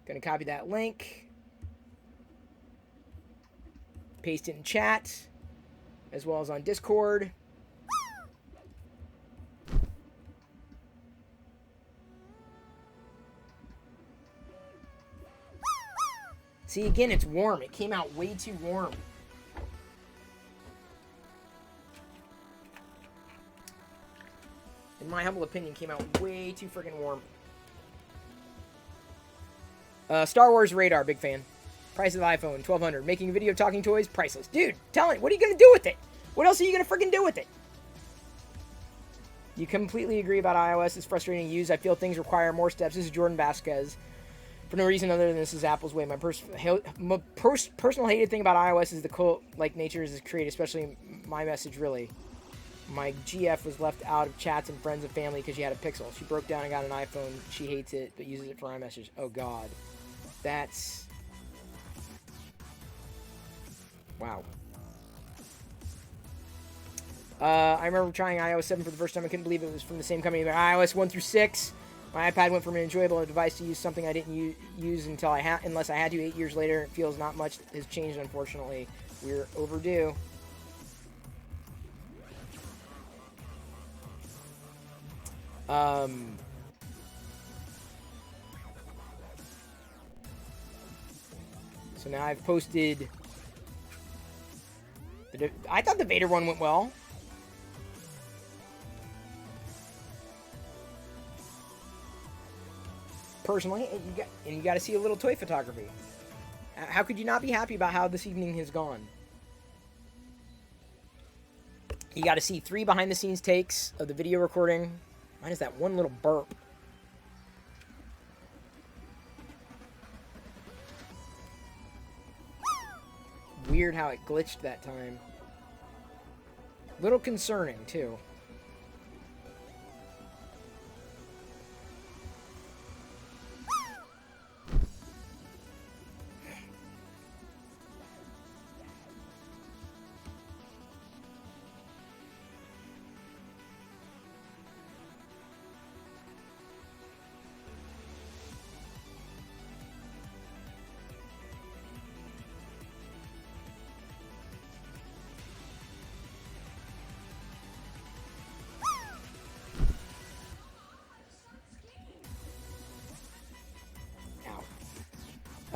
Gonna copy that link. Paste it in chat. As well as on Discord. See, again, it's warm. It came out way too warm. In my humble opinion, came out way too freaking warm. Star Wars Radar, big fan. Price of the iPhone, $1,200. Making a video talking toys, priceless. Dude, tell it. What are you going to do with it? What else are you going to freaking do with it? You completely agree about iOS. It's frustrating to use. I feel things require more steps. This is Jordan Vasquez. For no reason other than this is Apple's way. My personal hated thing about iOS is the cult-like nature is create, especially my message, really. My GF was left out of chats and friends and family because she had a Pixel. She broke down and got an iPhone. She hates it, but uses it for iMessage. Oh, God. That's... Wow. I remember trying iOS 7 for the first time. I couldn't believe it was from the same company. But iOS 1 through 6, my iPad went from an enjoyable device to use something I didn't use until unless I had to 8 years later. It feels not much has changed, unfortunately. We're overdue. So now I've posted... I thought the Vader one went well. Personally, and you got to see a little toy photography. How could you not be happy about how this evening has gone? You got to see 3 behind-the-scenes takes of the video recording. Mine is that one little burp. Weird how it glitched that time. Little concerning, too.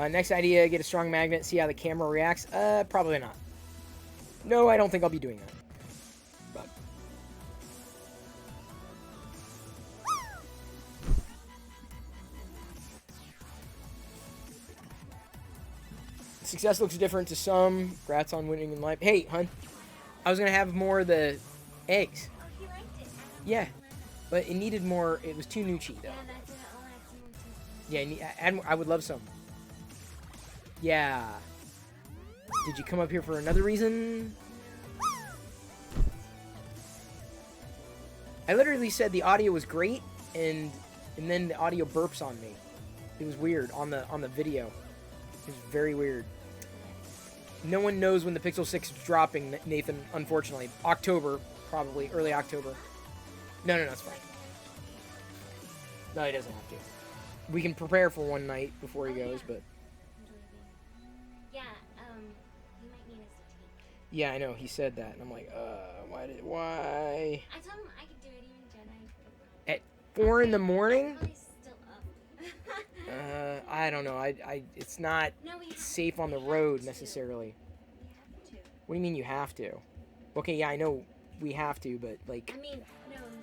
Next idea, get a strong magnet, see how the camera reacts. Probably not. No, I don't think I'll be doing that. But success looks different to some. Congrats on winning in life. Hey, hun. I was going to have more of the eggs. Oh, he liked it. Yeah. But it needed more. It was too nuchy, though. Yeah, that's it. I'll add some more too. Yeah, I would love some. Yeah. Did you come up here for another reason? I literally said the audio was great, and then the audio burps on me. It was weird on the video. It was very weird. No one knows when the Pixel 6 is dropping, Nathan, unfortunately. October, probably. Early October. No, it's fine. No, he doesn't have to. We can prepare for one night before he goes, but... Yeah, he might need us to take. Yeah, I know. He said that, and I'm like, why? I told him I could do it even Jedi. At 4 in the morning? I'm probably still up. I don't know. It's not safe on the road necessarily. We have to. What do you mean you have to? Okay, yeah, I know we have to, but like. I mean, no, I'm saying.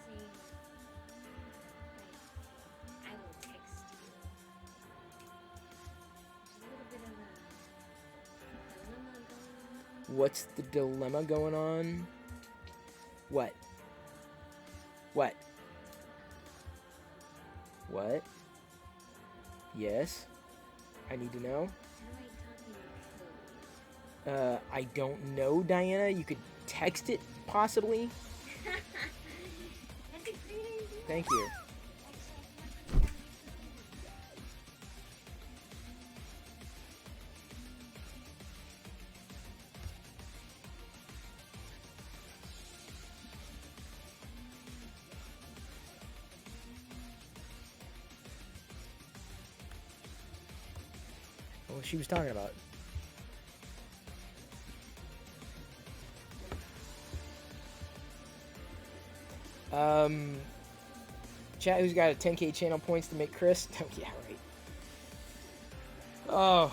Like, I will text you. There's a little bit of a dilemma going on. What's the dilemma going on? What? What? What? Yes? I need to know. How do I talk to you? I don't know, Diana. You could text it, possibly. That's a great idea. Thank you. What she was talking about. Chat, who's got a 10k channel points to make Chris? Oh, yeah, right. Oh.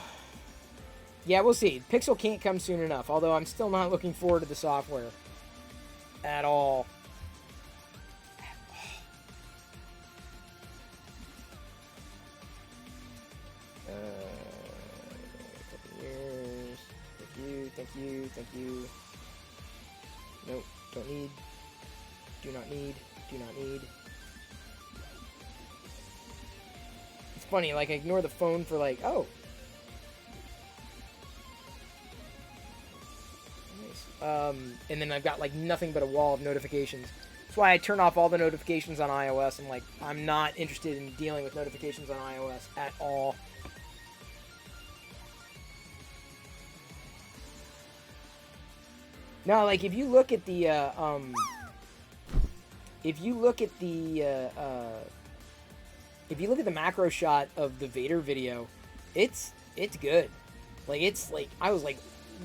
Yeah, we'll see. Pixel can't come soon enough, although I'm still not looking forward to the software. At all. Years. Thank you. Nope, don't need. Do not need. It's funny, like, I ignore the phone for, like, oh. Nice. And then I've got, like, nothing but a wall of notifications. That's why I turn off all the notifications on iOS. I'm like, I'm not interested in dealing with notifications on iOS at all. No, like, if you look at the, if you look at the macro shot of the Vader video, it's good. Like, it's, like, I was, like,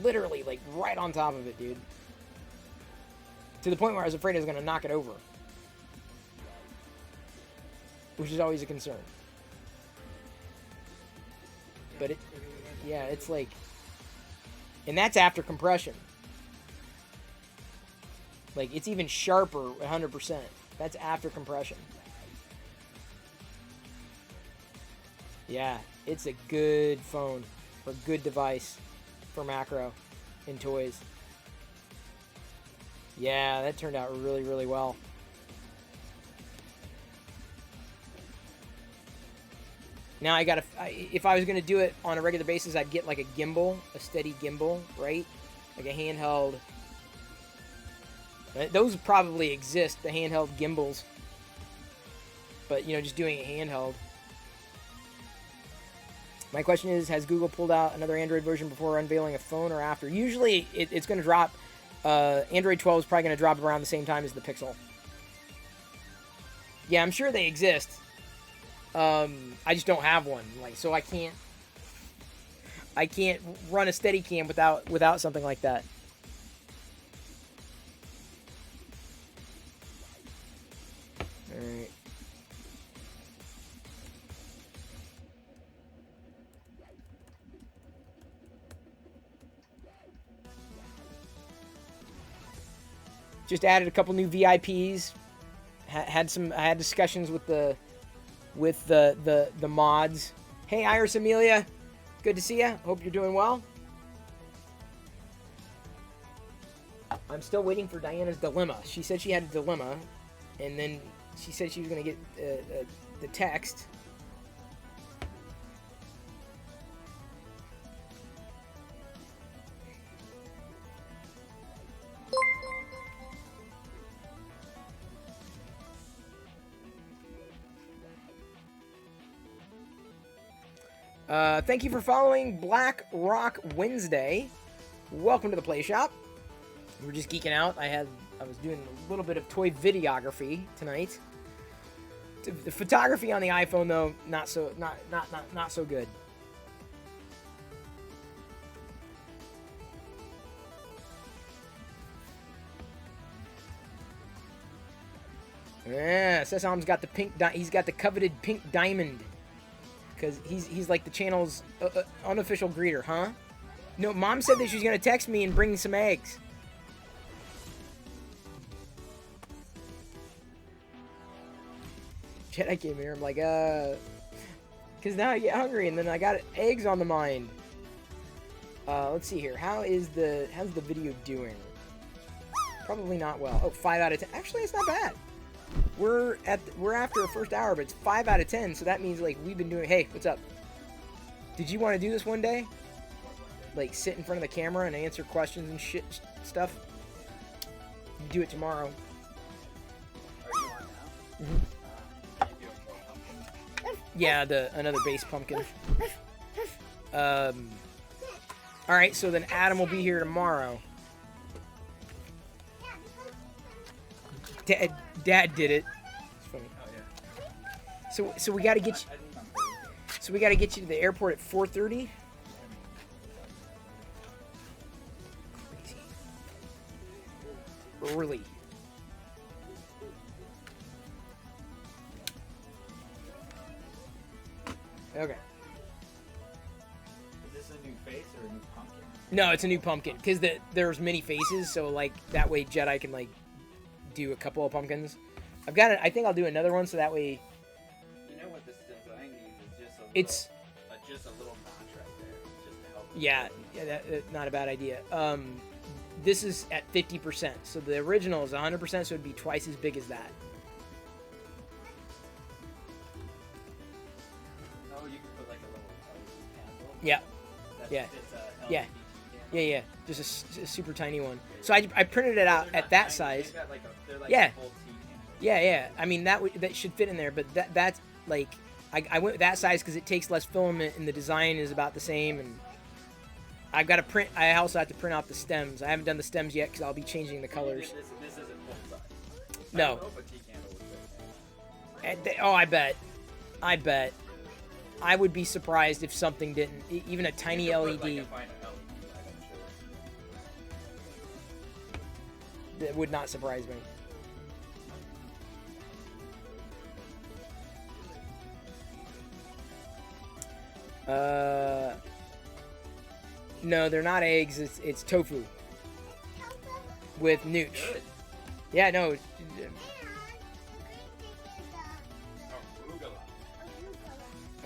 literally, like, right on top of it, dude. To the point where I was afraid I was going to knock it over. Which is always a concern. but yeah, it's like, and that's after compression. Like, it's even sharper, 100%. That's after compression. Yeah, it's a good phone, or good device for macro in toys. Yeah, that turned out really, really well. Now if I was going to do it on a regular basis, I'd get like a gimbal, a steady gimbal, right? Like a handheld. Those probably exist, the handheld gimbals. But, you know, just doing it handheld. My question is, has Google pulled out another Android version before unveiling a phone or after? Usually, it's going to drop. Android 12 is probably going to drop around the same time as the Pixel. Yeah, I'm sure they exist. I just don't have one. Like, so I can't run a Steadicam without something like that. All right. Just added a couple new VIPs. I had discussions with the mods. Hey, Iris Amelia, good to see you. Hope you're doing well. I'm still waiting for Diana's dilemma. She said she had a dilemma, and then she said she was gonna get the text. Thank you for following Black Rock Wednesday. Welcome to the Play Shop. We're just geeking out. I was doing a little bit of toy videography tonight. The photography on the iPhone, though, not so good. Yeah, Sesam's got the pink. He's got the coveted pink diamond. Because he's like the channel's unofficial greeter, huh? No, Mom said that she's going to text me and bring some eggs. Jedi came here. I'm like, because now I get hungry and then I got eggs on the mind. Let's see here. How's the video doing? Probably not well. Oh, 5 out of 10. Actually, it's not bad. We're after a first hour, but it's 5 out of 10, so that means like we've been doing. Hey, what's up? Did you want to do this one day? Like sit in front of the camera and answer questions and shit stuff. You do it tomorrow. Are you on now? Mm-hmm. Can you do a more pumpkin? Yeah, another base pumpkin. All right, so then Adam will be here tomorrow. Dad did it. It's funny. Oh yeah. So we got to get you. I think I'm pretty. So we got to get you to the airport at 4:30. Crazy. Early. Okay. Is this a new face or a new pumpkin? No, it's a new pumpkin because there's many faces, so like that way Jedi can like do a couple of pumpkins. I've got it. I think I'll do another one so that way. You know what this design needs is It's just a little notch right there, just to help. yeah, that's not a bad idea. This is at 50%, so the original is 100%, so it'd be twice as big as that. Oh, you can put like a little LED candle. Yeah, That yeah. fits a LED Yeah. candle. yeah, just a super tiny one. So I printed it out They're at not that tiny, size. they've got like they're like Yeah. full tea candles. Yeah. I mean that should fit in there, but that's like I went with that size because it takes less filament and the design is about the same. And I've got to print. I also have to print out the stems. I haven't done the stems yet because I'll be changing the colors. This isn't full size. No. I don't know if a tea candle would fit. Oh, I bet. I would be surprised if something didn't. Even a tiny You could LED put, like, a fine LED light, I'm sure. that would not surprise me. No, they're not eggs. It's tofu with nooch. Good. Yeah, no. Arugula.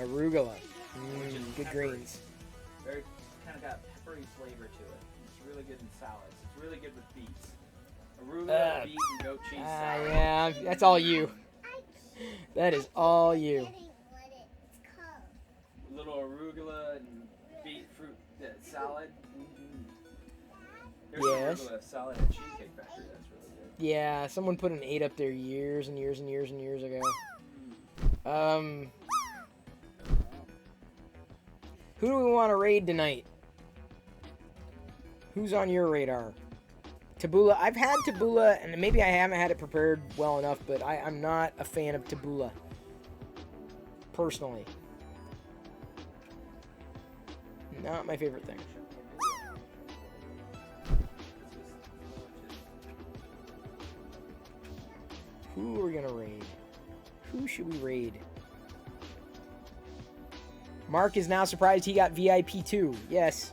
Arugula. Which is Good peppery. greens. Very kind of got peppery flavor to it. It's really good in salads. It's really good with beets. Arugula, beet, and goat cheese salad. Yeah, that's all you. That is all you. A little arugula and beet fruit salad. There's Yes. arugula salad at Cheesecake Factory. That's really good. Yeah, someone put an 8 up there years and years and years and years ago. Who do we want to raid tonight? Who's on your radar? Taboola. I've had Taboola, and maybe I haven't had it prepared well enough, but I'm not a fan of Taboola. Personally. Not my favorite thing. Who are we gonna raid? Who should we raid? Mark is now surprised he got VIP too. Yes,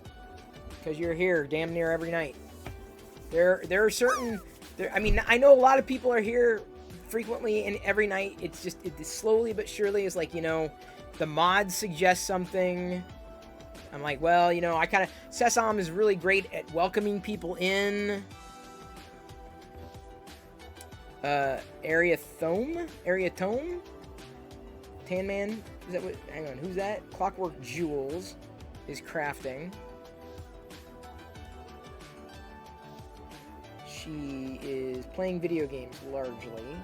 because you're here damn near every night. There are certain. I mean, I know a lot of people are here frequently and every night. It's just slowly but surely is like, you know, the mods suggest something. I'm like, well, you know, I kind of Sesam is really great at welcoming people in. Area Tome? Tan Man? Is that what? Hang on, who's that? Clockwork Jewels is crafting. She is playing video games largely.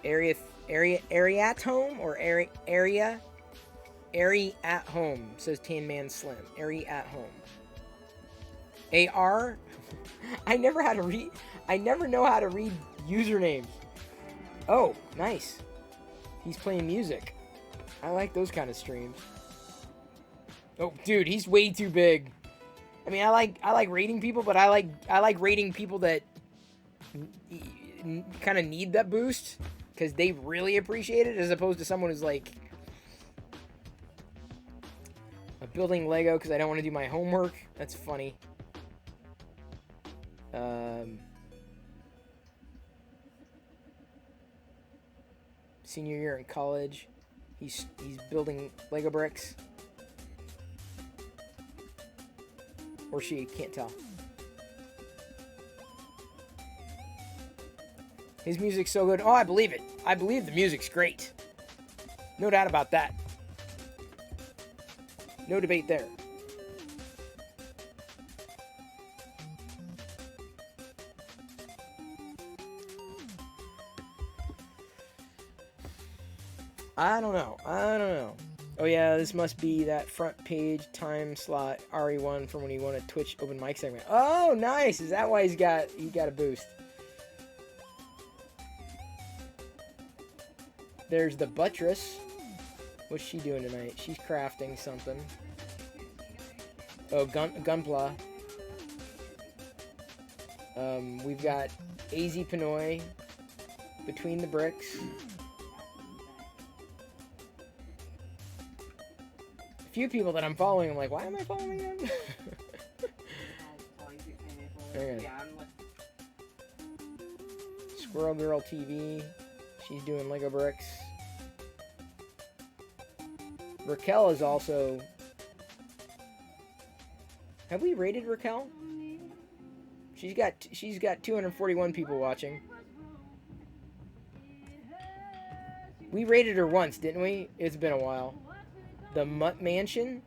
Area at home or area at home, says Tan Man Slim. Area at home. AR. I never know how to read usernames. Oh, nice. He's playing music. I like those kind of streams. Oh, dude, he's way too big. I mean, I like rating people, but I like rating people that kind of need that boost because they really appreciate it, as opposed to someone who's like building Lego because I don't want to do my homework. That's funny. Senior year in college, he's building Lego bricks. Or she, can't tell. His music's so good. Oh, I believe it. I believe the music's great. No doubt about that. No debate there. I don't know. Oh yeah, this must be that front page time slot RE1 from when he won a Twitch open mic segment. Oh, nice. Is that why he got a boost? There's the buttress. What's she doing tonight? She's crafting something. Oh, Gunpla. We've got AZ Pinoy between the bricks. Few people that I'm following, I'm like, why am I following them? Okay. Squirrel Girl TV. She's doing Lego bricks. Raquel is also. Have we rated Raquel? She's got 241 people watching. We rated her once, didn't we? It's been a while. The Mutt Mansion.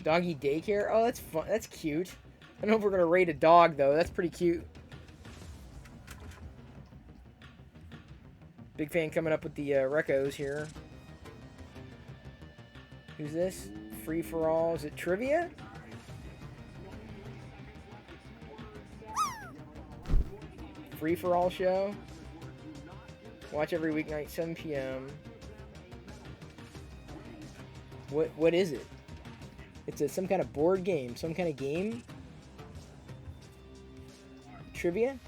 Doggy daycare. Oh, that's fun. That's cute. I don't know if we're gonna rate a dog though. That's pretty cute. Big fan coming up with the recos here. Who's this? Free for all. Is it trivia? Free for all show. Watch every weeknight, 7 p.m. What is it? It's some kind of board game, some kind of game. Trivia?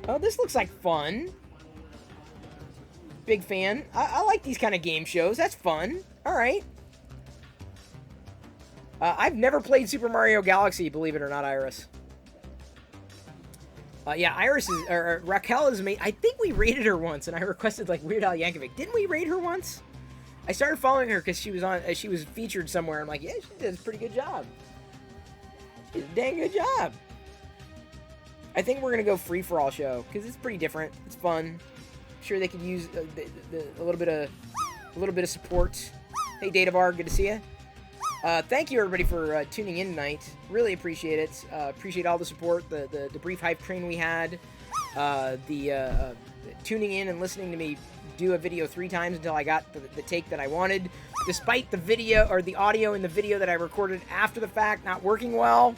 Oh, this looks like fun. Big fan. I like these kind of game shows. That's fun. All right. I've never played Super Mario Galaxy, believe it or not, Iris. Yeah, Iris is, or Raquel is made. I think we rated her once, and I requested like Weird Al Yankovic. Didn't we rate her once? I started following her because she was on. She was featured somewhere. I'm like, yeah, she did a pretty good job. She did a dang good job. I think we're gonna go free for all show because it's pretty different. It's fun. I'm sure they could use a little bit of support. Hey, Databar, good to see you. Thank you everybody for tuning in tonight. Really appreciate it. Appreciate all the support, the brief hype train we had, tuning in and listening to me do a video 3 times until I got the take that I wanted, despite the video or the audio in the video that I recorded after the fact not working well.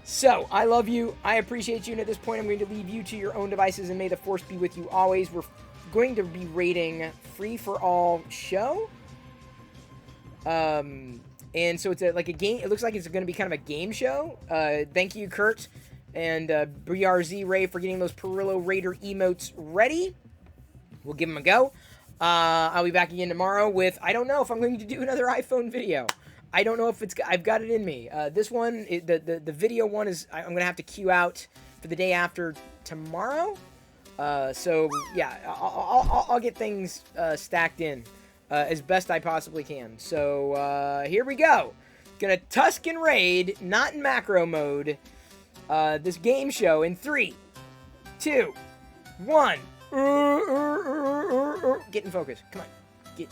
So, I love you. I appreciate you. And at this point, I'm going to leave you to your own devices, and may the force be with you always. We're going to be rating Free for All show. And so it's like a game. It looks like it's going to be kind of a game show. Thank you, Kurt and BRZ Ray for getting those Perillo Raider emotes ready. We'll give them a go. I'll be back again tomorrow with, I don't know if I'm going to do another iPhone video. I don't know if I've got it in me. This one, the video one is, I'm going to have to queue out for the day after tomorrow. So yeah, I'll get things stacked in as best I possibly can. So here we go. Gonna Tuscan Raid, not in macro mode, this game show in 3, 2, 1. Get in focus. Come on. Get.